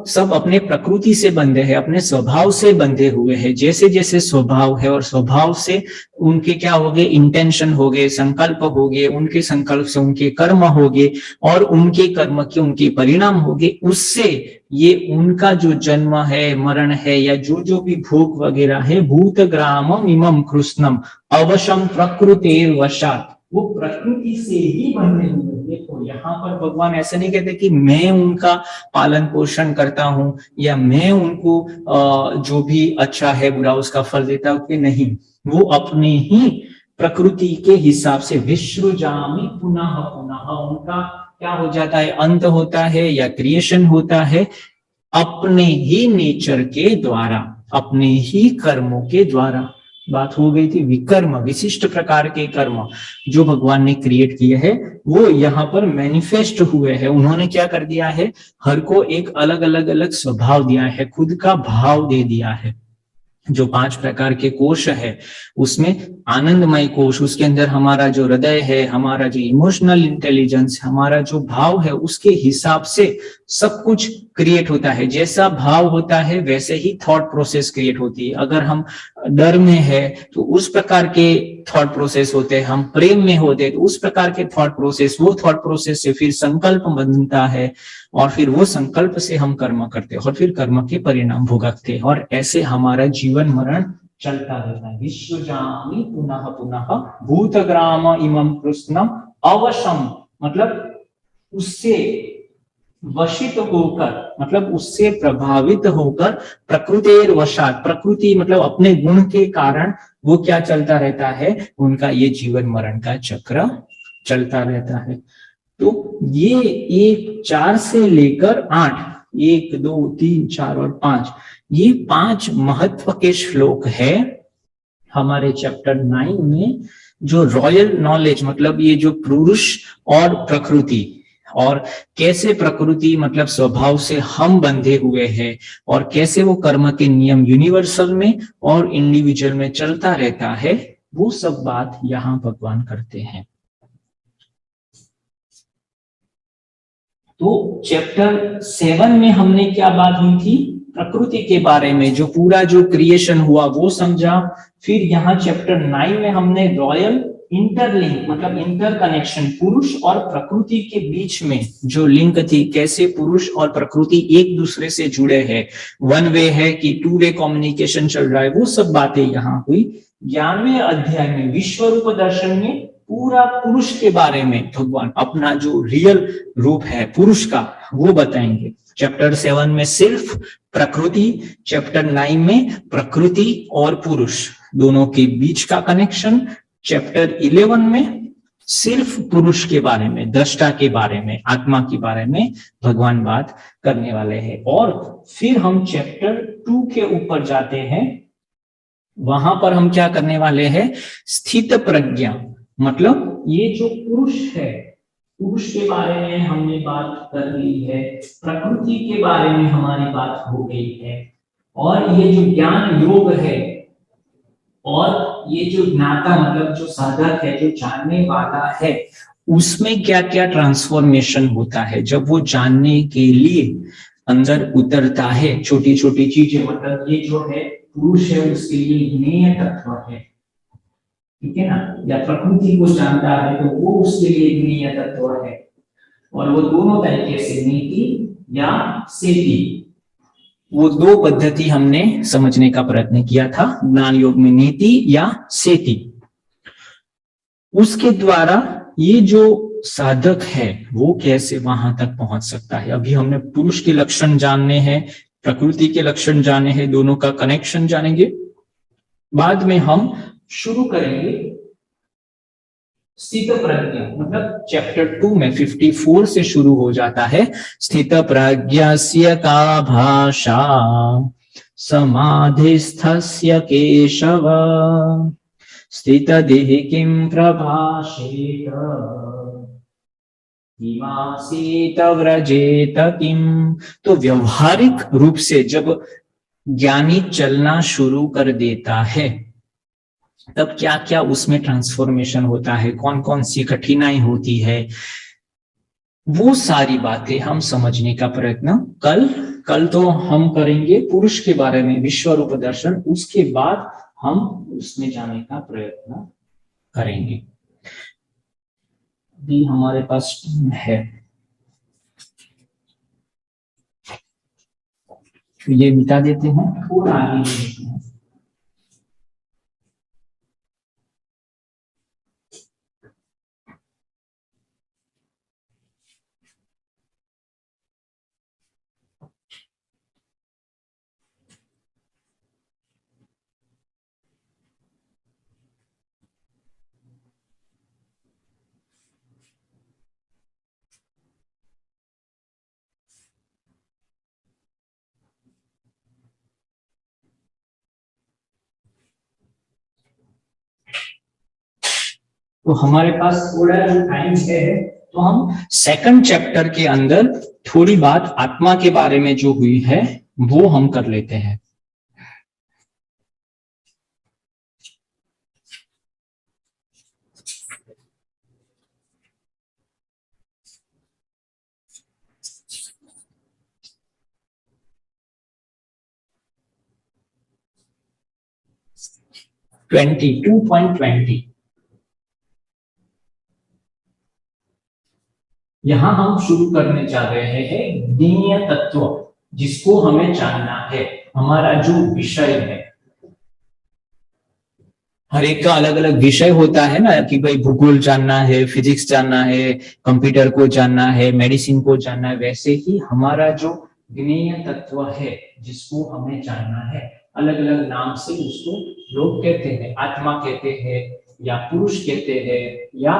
सब अपने प्रकृति से बंधे हैं, अपने स्वभाव से बंधे हुए हैं। जैसे जैसे स्वभाव है और स्वभाव से उनके क्या हो गए, इंटेंशन हो गए, संकल्प हो गए, उनके संकल्प से उनके कर्म हो गए और उनके कर्म के उनके परिणाम हो गए। उससे ये उनका जो जन्म है, मरण है या जो जो भी भोग वगैरह है, भूत ग्रामम इमम कृष्णम अवशम प्रकृतेर वशात, वो प्रकृति से ही बंधे हुए। देखो यहाँ पर भगवान ऐसा नहीं कहते कि मैं उनका पालन पोषण करता हूं या मैं उनको जो भी अच्छा है बुरा उसका फल देता हूं, कि नहीं, वो अपने ही प्रकृति के हिसाब से विसृजामि पुनः पुनः, उनका क्या हो जाता है, अंत होता है या क्रिएशन होता है अपने ही नेचर के द्वारा, अपने ही कर्मों के द्वारा। बात हो गई थी विकर्म, विशिष्ट प्रकार के कर्म जो भगवान ने क्रिएट किए हैं वो यहाँ पर मैनिफेस्ट हुए हैं। उन्होंने क्या कर दिया है, हर को एक अलग अलग अलग स्वभाव दिया है, खुद का भाव दे दिया है। जो 5 प्रकार के कोश है उसमें आनंदमय कोश, उसके अंदर हमारा जो हृदय है, हमारा जो इमोशनल इंटेलिजेंस, हमारा जो भाव है, उसके हिसाब से सब कुछ क्रिएट होता है। जैसा भाव होता है वैसे ही थॉट प्रोसेस क्रिएट होती है। अगर हम डर में है तो उस प्रकार के थॉट प्रोसेस होते हैं, हम प्रेम में होते हैं तो उस प्रकार के थॉट प्रोसेस, वो थॉट प्रोसेस से फिर संकल्प बनता है और फिर वो संकल्प से हम कर्म करते हैं और फिर कर्म के परिणाम भुगतते हैं और ऐसे हमारा जीवन मरण चलता रहता है। विसृजामि पुनः पुनः भूतग्राम इमं कृष्णम अवशम, मतलब उससे वशित होकर, मतलब उससे प्रभावित होकर, प्रकृतेर वशात, प्रकृति मतलब अपने गुण के कारण वो क्या चलता रहता है, उनका ये जीवन मरण का चक्र चलता रहता है। तो ये 4 से लेकर 8, 1, 2, 3, 4 और 5, ये 5 महत्व के श्लोक है हमारे चैप्टर 9 में। जो रॉयल नॉलेज, मतलब ये जो पुरुष और प्रकृति और कैसे प्रकृति मतलब स्वभाव से हम बंधे हुए हैं और कैसे वो कर्म के नियम यूनिवर्सल में और इंडिविजुअल में चलता रहता है, वो सब बात यहाँ भगवान करते हैं। तो चैप्टर 7 में हमने क्या बात हुई थी, प्रकृति के बारे में, जो पूरा जो क्रिएशन हुआ वो समझा। फिर यहाँ चैप्टर 9 में हमने रॉयल इंटरलिंक मतलब इंटर कनेक्शन, पुरुष और प्रकृति के बीच में जो लिंक थी, कैसे पुरुष और प्रकृति एक दूसरे से जुड़े हैं, वन वे है कि टू वे कम्युनिकेशन चल रहा है, वो सब बातें यहाँ हुई। 11वें अध्याय में विश्व रूप दर्शन में पूरा पुरुष के बारे में भगवान अपना जो रियल रूप है पुरुष का वो बताएंगे। चैप्टर 7 में सिर्फ प्रकृति, चैप्टर 9 में प्रकृति और पुरुष दोनों के बीच का कनेक्शन, चैप्टर 11 में सिर्फ पुरुष के बारे में, दृष्टा के बारे में, आत्मा के बारे में भगवान बात करने वाले हैं। और फिर हम चैप्टर 2 के ऊपर जाते हैं, वहां पर हम क्या करने वाले हैं, स्थित प्रज्ञा, मतलब ये जो पुरुष है, पुरुष के बारे में हमने बात कर ली है, प्रकृति के बारे में हमारी बात हो गई है, और ये जो ज्ञान योग है और ये जो ज्ञाता मतलब जो साधक है, जो जानने वाला है, उसमें क्या क्या ट्रांसफॉर्मेशन होता है जब वो जानने के लिए अंदर उतरता है। छोटी छोटी चीजें, मतलब ये जो है पुरुष है उसके लिए ज्ञेय तत्व है, ठीक है ना, या प्रकृति को जानता है तो वो उसके लिए ज्ञेय तत्व है। और वो दोनों तरीके से, नीति या सेति, वो दो पद्धति हमने समझने का प्रयत्न किया था ज्ञान योग में, नीति या सेति। उसके द्वारा ये जो साधक है वो कैसे वहां तक पहुंच सकता है। अभी हमने पुरुष के लक्षण जानने हैं, प्रकृति के लक्षण जाने हैं, दोनों का कनेक्शन जानेंगे। बाद में हम शुरू करेंगे स्थित प्रज्ञा, मतलब चैप्टर 2 में 54 से शुरू हो जाता है। स्थित प्रज्ञस्य का भाषा समाधिस्थस्य केशव, स्थित देह किं प्रभाषेत, किमासीत व्रजेत किम। तो व्यवहारिक रूप से जब ज्ञानी चलना शुरू कर देता है तब क्या क्या उसमें ट्रांसफॉर्मेशन होता है, कौन कौन सी कठिनाई होती है, वो सारी बातें हम समझने का प्रयत्न कल तो हम करेंगे पुरुष के बारे में, विश्व रूप दर्शन, उसके बाद हम उसमें जाने का प्रयत्न करेंगे। अभी हमारे पास टीम है तो ये मिटा देते हैं, थोड़ा आगे बढ़ते हैं। तो हमारे पास थोड़ा जो टाइम है तो हम सेकंड चैप्टर के अंदर थोड़ी बात आत्मा के बारे में जो हुई है वो हम कर लेते हैं। ट्वेंटी 2.20 यहां हम शुरू करने जा रहे हैं ज्ञेय तत्व, जिसको हमें जानना है, हमारा जो विषय है। हर एक का अलग अलग विषय होता है ना, कि भाई भूगोल जानना है, फिजिक्स जानना है, कंप्यूटर को जानना है, मेडिसिन को जानना है, वैसे ही हमारा जो ज्ञेय तत्व है जिसको हमें जानना है, अलग अलग नाम से उसको लोग कहते हैं, आत्मा कहते हैं, या पुरुष कहते हैं, या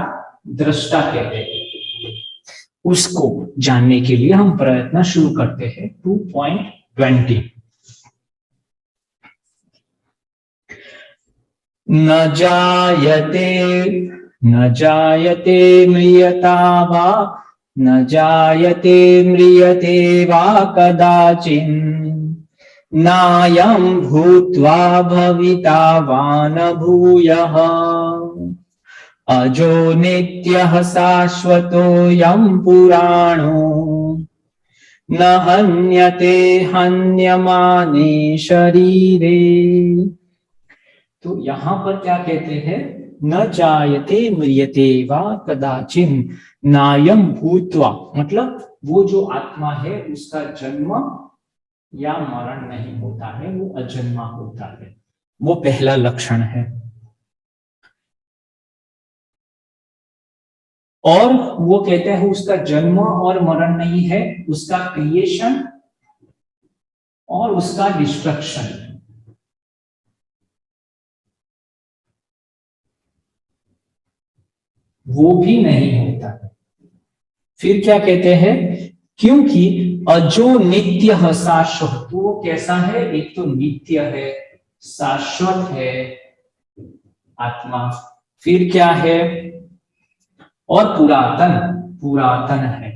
दृष्टा कहते हैं। उसको जानने के लिए हम प्रयत्न शुरू करते हैं। 2.20 न जायते म्रियता वा, न जायते म्रियते वा कदाचिन्, नायं भूत्वा भविता वा न भूयः, अजो नित्यः शाश्वतोऽयं पुराणो, न हन्यते हन्यमाने शरीरे। तो यहां पर क्या कहते हैं, न जायते म्रियते वा कदाचिन नायम भूत्वा, मतलब वो जो आत्मा है उसका जन्म या मरण नहीं होता है, वो अजन्मा होता है। वो पहला लक्षण है। और वो कहते हैं उसका जन्म और मरण नहीं है, उसका क्रिएशन और उसका डिस्ट्रक्शन वो भी नहीं होता है। फिर क्या कहते हैं, क्योंकि अजो नित्य शाश्वत, वो कैसा है, एक तो नित्य है, शाश्वत है आत्मा, फिर क्या है, और पुरातन, पुरातन है।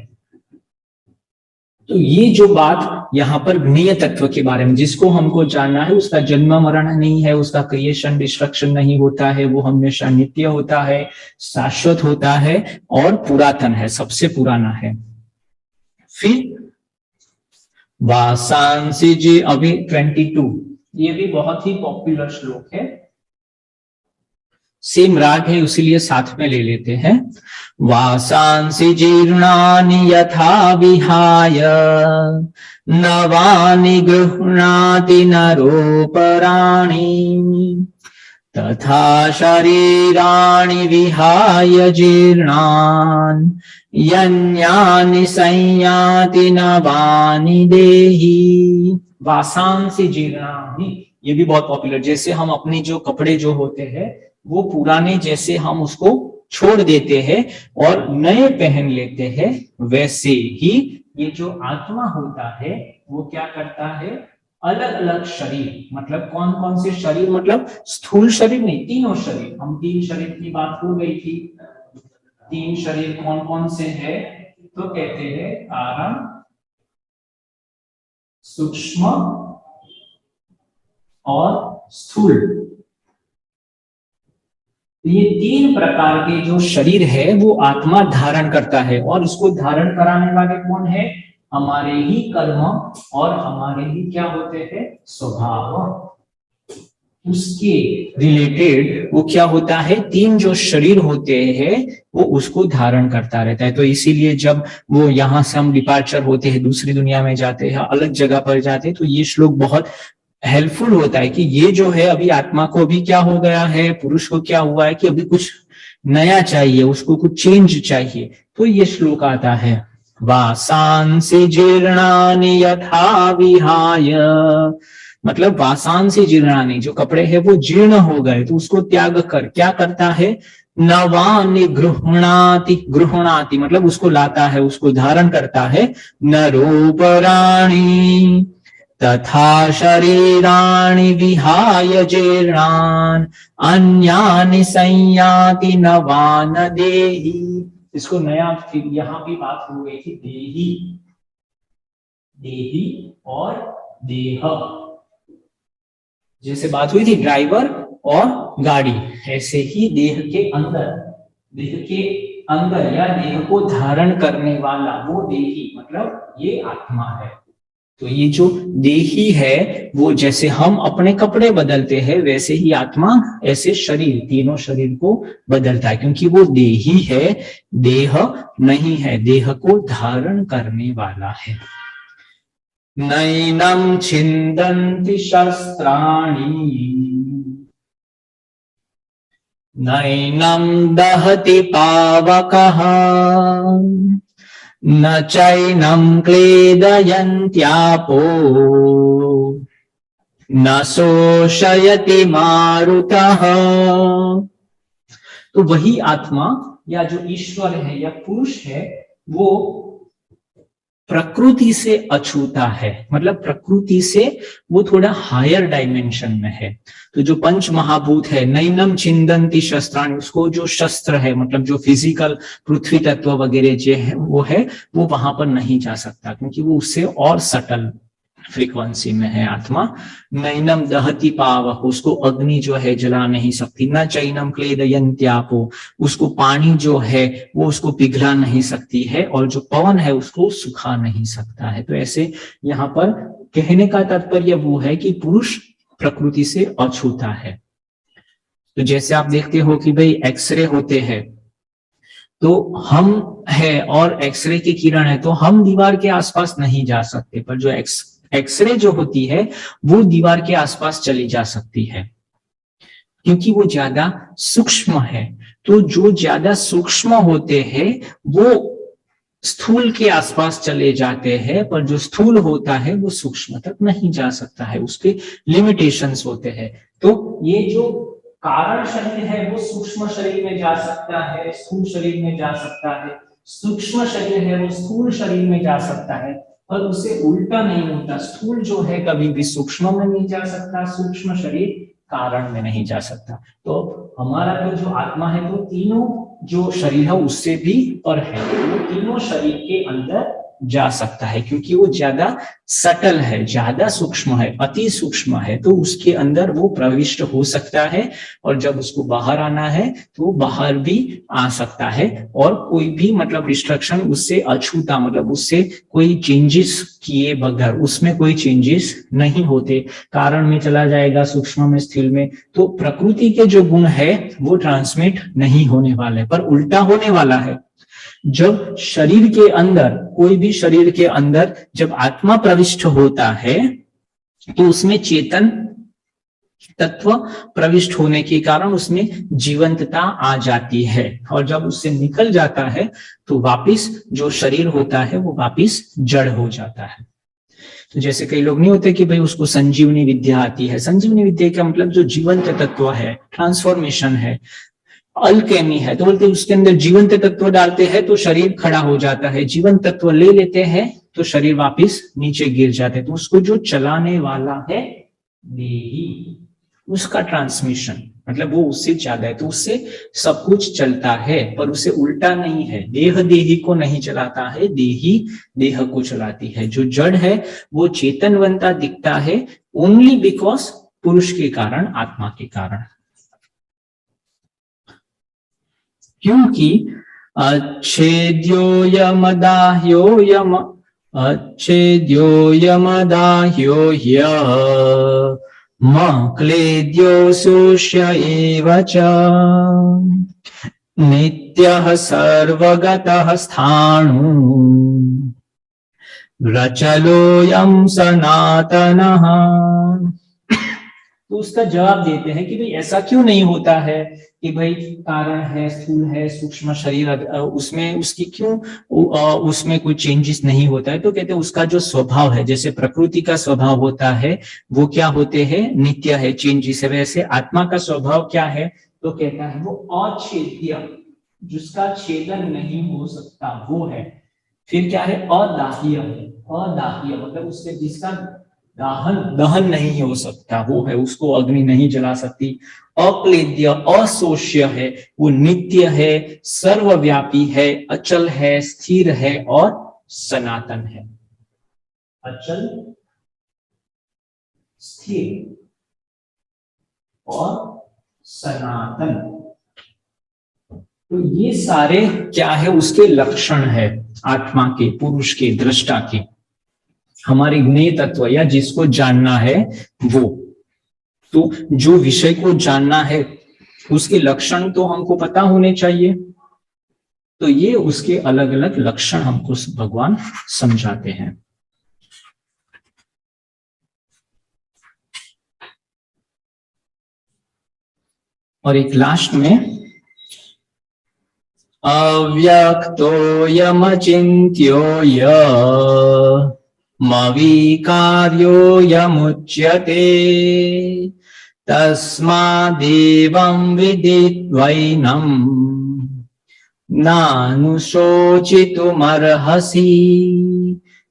तो ये जो बात यहाँ पर ज्ञेय तत्व के बारे में, जिसको हमको जानना है, उसका जन्म मरण नहीं है, उसका क्रिएशन डिस्ट्रक्शन नहीं होता है, वो हमेशा नित्य होता है, शाश्वत होता है और पुरातन है, सबसे पुराना है। फिर वासांसी जी, अभी 22, ये भी बहुत ही पॉपुलर श्लोक है, सेम राग है इसीलिए साथ में ले लेते हैं। वासांसि जीर्णानि यथा विहाय नवानि गृह्णाति नरोपराणि तथा शरीराणि विहाय जीर्णान् यन्यानि संयाति नवानि देहि। वासांसि जीर्णानि, ये भी बहुत पॉपुलर, जैसे हम अपने जो कपड़े जो होते हैं वो पुराने जैसे हम उसको छोड़ देते हैं और नए पहन लेते हैं, वैसे ही ये जो आत्मा होता है वो क्या करता है, अलग अलग शरीर, मतलब कौन कौन से शरीर, मतलब स्थूल शरीर नहीं, तीनों शरीर, हम 3 शरीर की बात हो गई थी। 3 शरीर कौन कौन से है, तो कहते हैं कारण, सूक्ष्म और स्थूल। ये 3 प्रकार के जो शरीर है वो आत्मा धारण करता है, और उसको धारण कराने वाले कौन है, हमारे ही कर्म और हमारे ही क्या होते हैं, स्वभाव, उसके रिलेटेड वो क्या होता है, 3 जो शरीर होते हैं वो उसको धारण करता रहता है। तो इसीलिए जब वो यहाँ से हम डिपार्चर होते हैं, दूसरी दुनिया में जाते हैं, अलग जगह पर जाते हैं, तो ये श्लोक बहुत हेल्पफुल होता है कि ये जो है अभी आत्मा को भी क्या हो गया है, पुरुष को क्या हुआ है कि अभी कुछ नया चाहिए, उसको कुछ चेंज चाहिए, तो ये श्लोक आता है। वासांसि जीर्णानि यथा विहाय, मतलब वासांसि जीर्णानि, जो कपड़े हैं वो जीर्ण हो गए तो उसको त्याग कर क्या करता है, नवानि गृह्णाति, गृह्णाति मतलब उसको लाता है, उसको धारण करता है, नरोपराणि तथा शरीराणि विहाय जीर्णान् अन्यानि संयाति नवान देहि। इसको नया, फिर यहाँ भी बात हो गई थी देहि, देहि और देह, जैसे बात हुई थी ड्राइवर और गाड़ी, ऐसे ही देह के अंदर या देह को धारण करने वाला वो देही, मतलब ये आत्मा है। तो ये जो देही है वो जैसे हम अपने कपड़े बदलते हैं वैसे ही आत्मा ऐसे शरीर, तीनों शरीर को बदलता है, क्योंकि वो देही है, देह नहीं है, देह को धारण करने वाला है। नैनं छिन्दन्ति शस्त्राणि नैनं दहति पावकः न चैनं क्लेदयन्त्यापो न शोषयति मारुतः। तो वही आत्मा या जो ईश्वर है या पुरुष है वो प्रकृति से अछूता है, मतलब प्रकृति से वो थोड़ा हायर डायमेंशन में है। तो जो पंच महाभूत है, नैनम छिन्दन्ति शस्त्राणि, उसको जो शस्त्र है मतलब जो फिजिकल पृथ्वी तत्व वगैरह जो है वो वहां पर नहीं जा सकता, क्योंकि वो उससे और सटल फ्रीक्वेंसी में है आत्मा। नैनम दहति पावक, उसको अग्नि जो है जला नहीं सकती। न चैनम क्लेदयन्त्यापो, उसको पानी जो है वो उसको पिघला नहीं सकती है, और जो पवन है उसको सुखा नहीं सकता है। तो ऐसे यहाँ पर कहने का तात्पर्य वो है कि पुरुष प्रकृति से अछूता है। तो जैसे आप देखते हो कि भाई एक्सरे होते हैं, तो हम है और एक्सरे की किरण है, तो हम दीवार के आसपास नहीं जा सकते, पर जो एक्सरे जो होती है वो दीवार के आसपास चली जा सकती है, क्योंकि वो ज्यादा सूक्ष्म है। तो जो ज्यादा सूक्ष्म होते हैं वो स्थूल के आसपास चले जाते हैं, पर जो स्थूल होता है वो सूक्ष्म तक नहीं जा सकता है, उसके लिमिटेशंस होते हैं। तो ये जो कारण शरीर है वो सूक्ष्म शरीर में जा सकता है, स्थूल शरीर में जा सकता है, सूक्ष्म शरीर है वो स्थूल शरीर में जा सकता है, पर उसे उल्टा नहीं होता। स्थूल जो है कभी भी सूक्ष्म में नहीं जा सकता, सूक्ष्म शरीर कारण में नहीं जा सकता। तो हमारा तो जो आत्मा है वो तीनों जो शरीर है उससे भी पर है, वो तीनों शरीर के अंदर जा सकता है, क्योंकि वो ज्यादा सटल है, ज्यादा सूक्ष्म है, अति सूक्ष्म है, तो उसके अंदर वो प्रविष्ट हो सकता है। और जब उसको बाहर आना है तो वो बाहर भी आ सकता है, और कोई भी मतलब डिस्ट्रक्शन उससे अछूता, मतलब उससे कोई चेंजेस किए बगैर, उसमें कोई चेंजेस नहीं होते, कारण में चला जाएगा, सूक्ष्म में, स्थूल में। तो प्रकृति के जो गुण है वो ट्रांसमिट नहीं होने वाले, पर उल्टा होने वाला है। जब शरीर के अंदर, कोई भी शरीर के अंदर जब आत्मा प्रविष्ट होता है तो उसमें चेतन तत्व प्रविष्ट होने के कारण उसमें जीवंतता आ जाती है, और जब उससे निकल जाता है तो वापिस जो शरीर होता है वो वापिस जड़ हो जाता है। तो जैसे कई लोग नहीं होते कि भाई उसको संजीवनी विद्या आती है, संजीवनी विद्या का मतलब जो जीवंत तत्व है, ट्रांसफॉर्मेशन है, अल्केमी है, तो बोलते उसके अंदर जीवंत तत्व डालते हैं तो शरीर खड़ा हो जाता है, जीवंत तत्व ले लेते हैं तो शरीर वापिस नीचे गिर जाते हैं। तो उसको जो चलाने वाला है देही, उसका ट्रांसमिशन मतलब वो उससे ज्यादा है, तो उससे सब कुछ चलता है, पर उसे उल्टा नहीं है। देह देही को नहीं चलाता है, देही देह को चलाती है। जो जड़ है वो चेतनवंता दिखता है ओनली बिकॉज पुरुष के कारण, आत्मा के कारण, क्योंकि अच्छेद्यो यमदाह्यो यम अच्छेद्यो यमदाह्यो क्लेद्यो शोष्य एव च नित्यः सर्वगतः स्थाणु रचलोऽयं सनातनः। तो उसका जवाब देते हैं कि भाई ऐसा क्यों नहीं होता है कि भाई कारण है, स्थूल है, सूक्ष्म शरीर, उसमें उसकी क्यों उसमें कोई चेंजेस नहीं होता है। तो कहते हैं उसका जो स्वभाव है, जैसे प्रकृति का स्वभाव होता है वो क्या होते हैं, नित्य है, चेंजेस है, वैसे आत्मा का स्वभाव क्या है, तो कहता है वो अछेद्य, जिसका छेदन नहीं हो सकता वो है। फिर क्या है, अदाह्य है, अदाह्य मतलब उससे जिसका दहन नहीं हो सकता वो है, उसको अग्नि नहीं जला सकती। अक्लेद्य, अशोष्य है, वो नित्य है, सर्वव्यापी है, अचल है, स्थिर है और सनातन है। अचल, स्थिर और सनातन, तो ये सारे क्या है, उसके लक्षण है आत्मा के, पुरुष के, दृष्टा के, हमारे ज्ञेय तत्व या जिसको जानना है वो। तो जो विषय को जानना है उसके लक्षण तो हमको पता होने चाहिए, तो ये उसके अलग अलग लक्षण हमको भगवान समझाते हैं। और एक लास्ट में, अव्यक्तो यमचिन्त्यो मविकार्यो यमुच्यते तस्मादेवं विदित्वैनम् नानुशोचितुमर्हसि।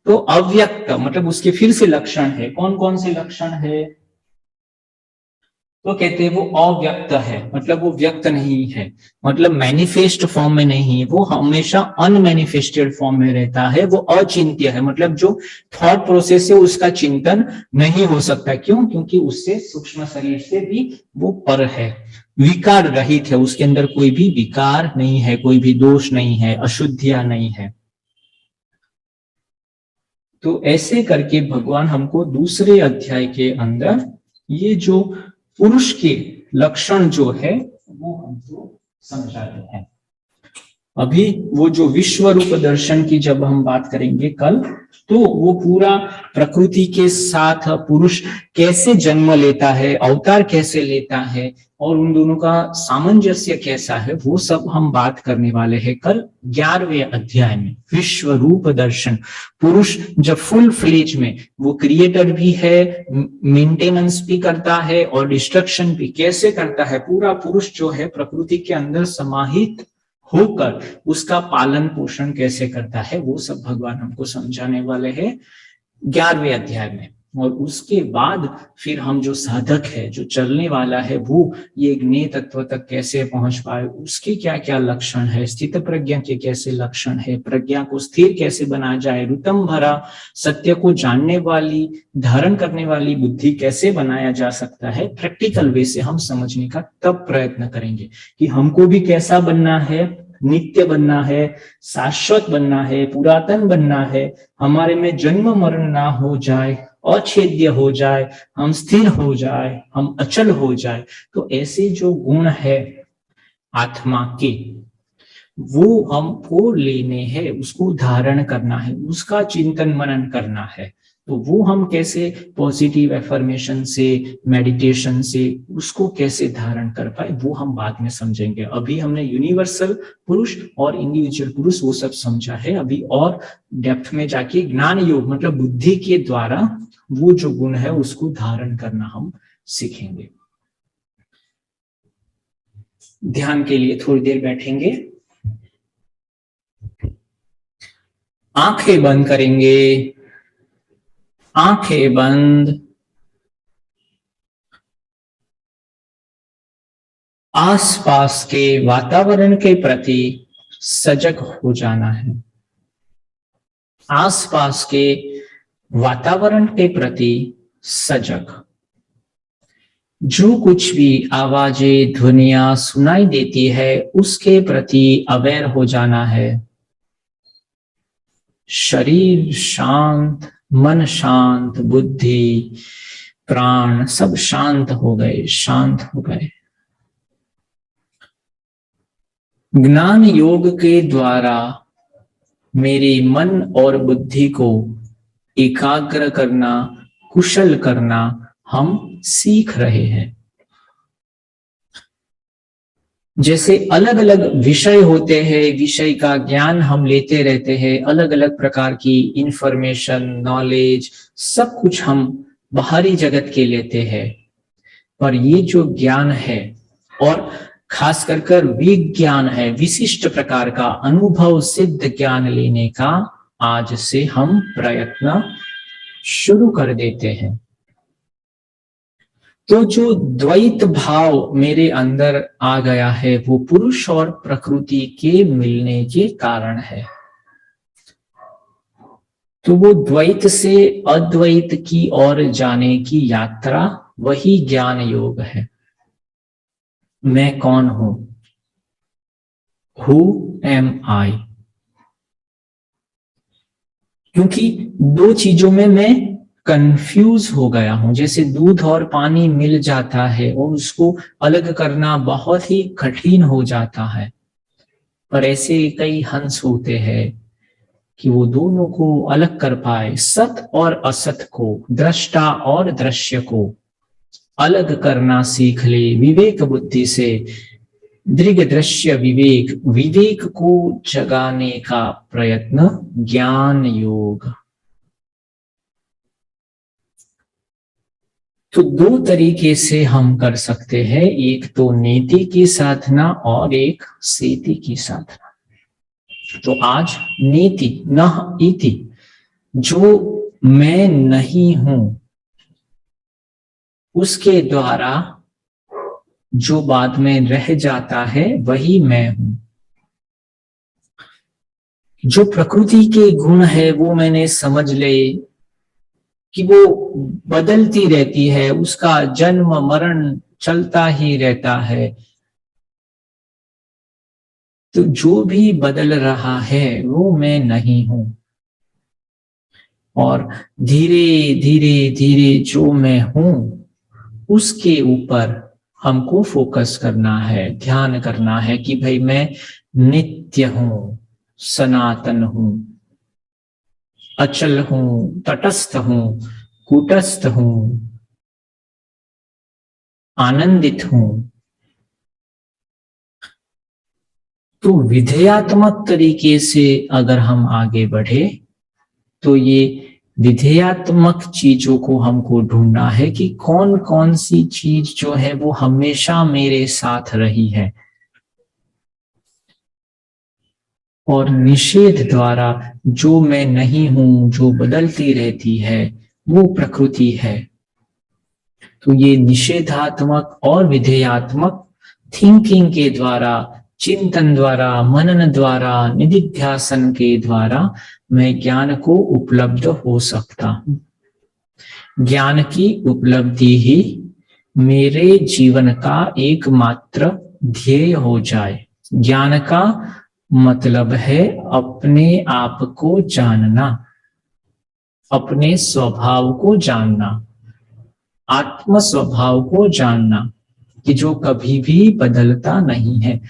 तो अव्यक्त मतलब उसके फिर से लक्षण है, कौन कौन से लक्षण है, तो कहते हैं वो अव्यक्त है, मतलब वो व्यक्त नहीं है, मतलब मैनिफेस्ट फॉर्म में नहीं है, वो हमेशा अनमैनिफेस्टेड फॉर्म में रहता है। वो अचिंत्य है, मतलब जो थॉट प्रोसेस है उसका चिंतन नहीं हो सकता। क्यों, क्योंकि उससे सूक्ष्म शरीर से भी वो पर है। विकार रहित है, उसके अंदर कोई भी विकार नहीं है, कोई भी दोष नहीं है, अशुद्धियां नहीं है। तो ऐसे करके भगवान हमको दूसरे अध्याय के अंदर ये जो पुरुष के लक्षण जो है वो हमको समझाते हैं। अभी वो जो विश्व रूप दर्शन की जब हम बात करेंगे कल, तो वो पूरा प्रकृति के साथ पुरुष कैसे जन्म लेता है, अवतार कैसे लेता है और उन दोनों का सामंजस्य कैसा है, वो सब हम बात करने वाले हैं कल 11वें अध्याय में। विश्व रूप दर्शन, पुरुष जब फुल फ्लेज में, वो क्रिएटर भी है, मेंटेनेंस भी करता है और डिस्ट्रक्शन भी कैसे करता है, पूरा पुरुष जो है प्रकृति के अंदर समाहित होकर उसका पालन पोषण कैसे करता है, वो सब भगवान हमको समझाने वाले हैं 11वें अध्याय में। और उसके बाद फिर हम जो साधक है, जो चलने वाला है, वो ये ज्ञेय तत्व तक कैसे पहुंच पाए, उसके क्या क्या लक्षण है, स्थित प्रज्ञा के कैसे लक्षण है, प्रज्ञा को स्थिर कैसे बनाया जाए, ऋतम भरा सत्य को जानने वाली, धारण करने वाली बुद्धि कैसे बनाया जा सकता है, प्रैक्टिकल वे से हम समझने का तब प्रयत्न करेंगे कि हमको भी कैसा बनना है, नित्य बनना है, शाश्वत बनना है, पुरातन बनना है, हमारे में जन्म मरण ना हो जाए, अछेद्य हो जाए, हम स्थिर हो जाए, हम अचल हो जाए। तो ऐसे जो गुण है आत्मा के, वो हमको लेने हैं, उसको धारण करना है, उसका चिंतन मनन करना है। तो वो हम कैसे पॉजिटिव एफर्मेशन से, मेडिटेशन से उसको कैसे धारण कर पाए, वो हम बाद में समझेंगे। अभी हमने यूनिवर्सल पुरुष और इंडिविजुअल पुरुष वो सब समझा है। अभी और डेप्थ में जाके ज्ञान योग मतलब बुद्धि के द्वारा वो जो गुण है उसको धारण करना हम सीखेंगे। ध्यान के लिए थोड़ी देर बैठेंगे, आंखें बंद करेंगे, आंखें बंद। आसपास के वातावरण के प्रति सजग हो जाना है। आसपास के वातावरण के प्रति सजग, जो कुछ भी आवाजें ध्वनियां सुनाई देती है उसके प्रति अवेयर हो जाना है। शरीर शांत, मन शांत, बुद्धि प्राण सब शांत हो गए, शांत हो गए। ज्ञान योग के द्वारा मेरे मन और बुद्धि को एकाग्र करना, कुशल करना हम सीख रहे हैं। जैसे अलग अलग विषय होते हैं, विषय का ज्ञान हम लेते रहते हैं, अलग अलग प्रकार की इंफॉर्मेशन, नॉलेज सब कुछ हम बाहरी जगत के लेते हैं। पर ये जो ज्ञान है और खास कर विज्ञान है, विशिष्ट प्रकार का अनुभव सिद्ध ज्ञान लेने का आज से हम प्रयत्न शुरू कर देते हैं। तो जो द्वैत भाव मेरे अंदर आ गया है वो पुरुष और प्रकृति के मिलने के कारण है। तो वो द्वैत से अद्वैत की ओर जाने की यात्रा वही ज्ञान योग है। मैं कौन हूं? Who am I? क्योंकि दो चीजों में मैं कंफ्यूज हो गया हूं। जैसे दूध और पानी मिल जाता है और उसको अलग करना बहुत ही कठिन हो जाता है, पर ऐसे कई हंस होते हैं कि वो दोनों को अलग कर पाए, सत और असत को, दृष्टा और दृश्य को अलग करना सीख ले विवेक बुद्धि से। दृग दृश्य विवेक, विवेक को जगाने का प्रयत्न ज्ञान योग। तो दो तरीके से हम कर सकते हैं, एक तो नीति की साधना और एक सेति की साधना। तो आज नीति न इति, जो मैं नहीं हूं उसके द्वारा जो बाद में रह जाता है वही मैं हूं। जो प्रकृति के गुण है वो मैंने समझ ले कि वो बदलती रहती है, उसका जन्म मरण चलता ही रहता है। तो जो भी बदल रहा है वो मैं नहीं हूं। और धीरे धीरे धीरे जो मैं हूं उसके ऊपर हमको फोकस करना है, ध्यान करना है कि भाई मैं नित्य हूं, सनातन हूं, अचल हूं, तटस्थ हूं, कूटस्थ हूं, आनंदित हूं। तो विधेयात्मक तरीके से अगर हम आगे बढ़े तो ये विधेयात्मक चीजों को हमको ढूंढना है कि कौन कौन सी चीज जो है वो हमेशा मेरे साथ रही है, और निषेध द्वारा जो मैं नहीं हूं, जो बदलती रहती है, वो प्रकृति है। तो ये निषेधात्मक और विधेयात्मक थिंकिंग के द्वारा, चिंतन द्वारा, मनन द्वारा, निधिध्यासन के द्वारा मैं ज्ञान को उपलब्ध हो सकता हूं। ज्ञान की उपलब्धि ही मेरे जीवन का एकमात्र ध्येय हो जाए। ज्ञान का मतलब है अपने आप को जानना, अपने स्वभाव को जानना, आत्म स्वभाव को जानना कि जो कभी भी बदलता नहीं है।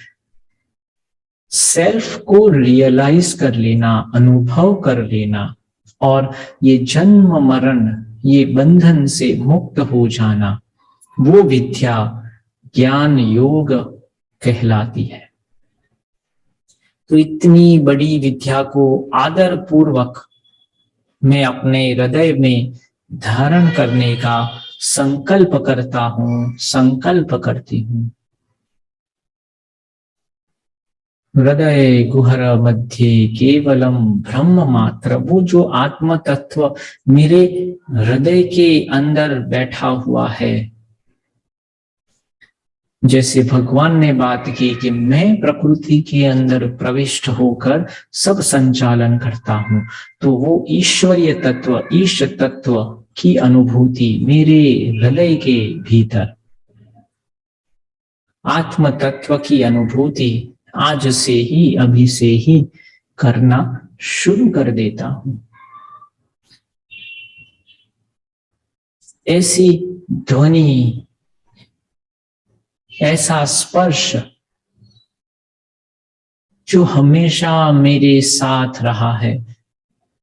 सेल्फ को रियलाइज कर लेना, अनुभव कर लेना, और ये जन्म मरण, ये बंधन से मुक्त हो जाना, वो विद्या ज्ञान योग कहलाती है। तो इतनी बड़ी विद्या को आदर पूर्वक मैं अपने हृदय में धारण करने का संकल्प करता हूं, संकल्प करती हूं। हृदय गुहर मध्य केवलम ब्रह्म मात्र, वो जो आत्म तत्व मेरे हृदय के अंदर बैठा हुआ है। जैसे भगवान ने बात की कि मैं प्रकृति के अंदर प्रविष्ट होकर सब संचालन करता हूं, तो वो ईश्वरीय तत्व, ईश तत्व की अनुभूति मेरे हृदय के भीतर, आत्म तत्व की अनुभूति आज से ही, अभी से ही करना शुरू कर देता हूं। ऐसी ध्वनि, ऐसा स्पर्श जो हमेशा मेरे साथ रहा है,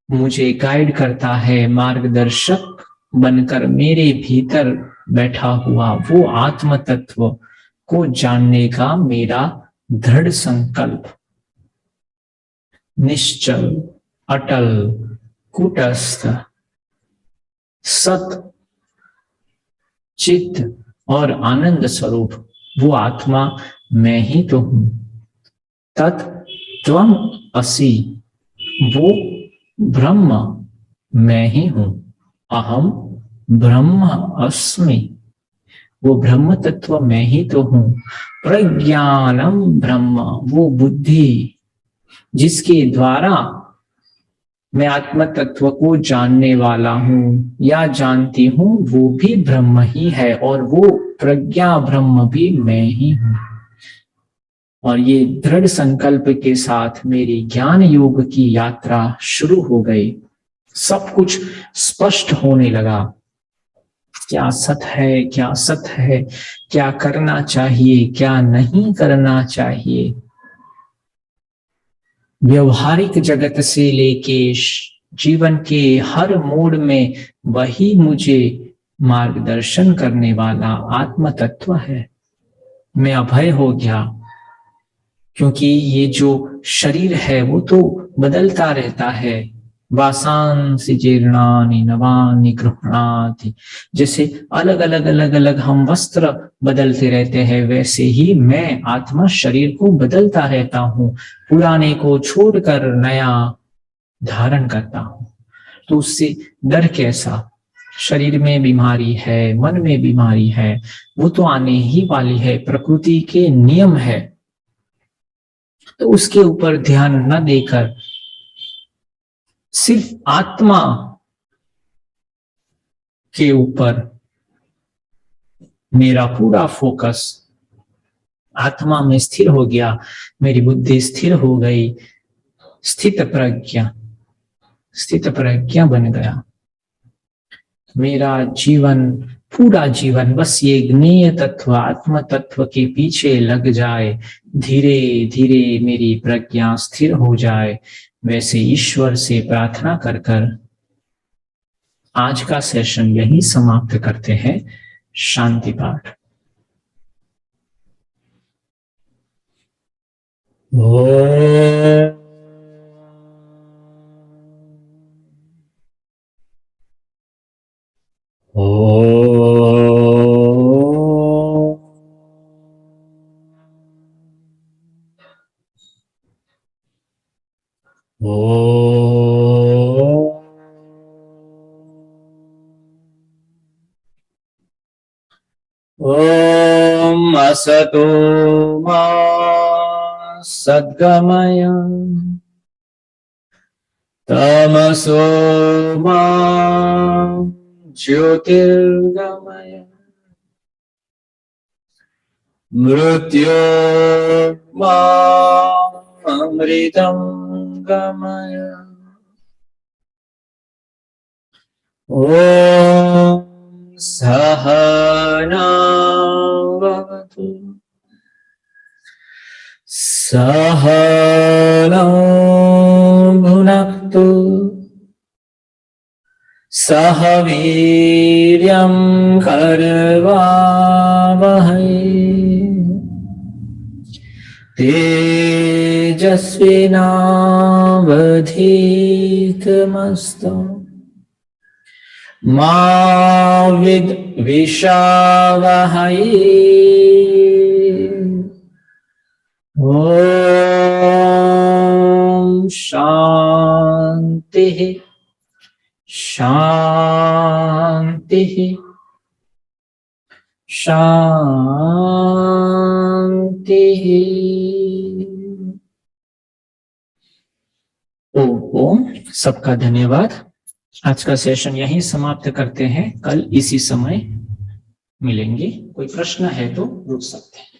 मुझे गाइड करता है, मार्गदर्शक बनकर मेरे भीतर बैठा हुआ, वो आत्म तत्व को जानने का मेरा दृढ़ संकल्प, निश्चल, अटल, कूटस्थ, सत, चित्त और आनंद स्वरूप वो आत्मा मैं ही तो हूं। तत् त्वम असि, वो ब्रह्म मैं ही हूं। अहम ब्रह्म अस्मि, वो ब्रह्म तत्व मैं ही तो हूं। प्रज्ञानम ब्रह्म, वो बुद्धि जिसके द्वारा मैं आत्म तत्व को जानने वाला हूं या जानती हूं, वो भी ब्रह्म ही है, और वो प्रज्ञा ब्रह्म भी मैं ही हूं। और ये दृढ़ संकल्प के साथ मेरी ज्ञान योग की यात्रा शुरू हो गई। सब कुछ स्पष्ट होने लगा, क्या सत है, क्या असत है, क्या करना चाहिए, क्या नहीं करना चाहिए। व्यवहारिक जगत से लेके जीवन के हर मोड़ में वही मुझे मार्गदर्शन करने वाला आत्म तत्व है। मैं अभय हो गया, क्योंकि ये जो शरीर है वो तो बदलता रहता है। वासांसि जीर्णानि नवानि गृह्णाति, जैसे अलग अलग हम वस्त्र बदलते रहते हैं, वैसे ही मैं आत्मा शरीर को बदलता रहता हूँ, पुराने को छोड़कर नया धारण करता हूँ। तो उससे डर कैसा? शरीर में बीमारी है, मन में बीमारी है, वो तो आने ही वाली है, प्रकृति के नियम है। तो उसके ऊपर ध्यान न देकर सिर्फ आत्मा के ऊपर मेरा पूरा फोकस आत्मा में स्थिर हो गया, मेरी बुद्धि स्थिर हो गई, स्थित प्रज्ञा बन गया। मेरा जीवन पूरा जीवन बस ये ज्ञेय तत्व आत्म तत्व के पीछे लग जाए, धीरे धीरे मेरी प्रज्ञा स्थिर हो जाए, वैसे ईश्वर से प्रार्थना कर कर आज का सेशन यही समाप्त करते हैं। शांति पाठ। ओम असतो मा सद्गमय तमसो मा ज्योतिर्गमय मृत्योर्मा अमृतं गमय। ओम सहना भवतु सहनौ भुनक्तु सह वीर्यं करवावहै तेजस्विनावधीतमस्तु मा विद्विषावहै। ओम शांति शांति शांति। ओम सबका धन्यवाद। आज का सेशन यहीं समाप्त करते हैं, कल इसी समय मिलेंगे। कोई प्रश्न है तो पूछ सकते हैं।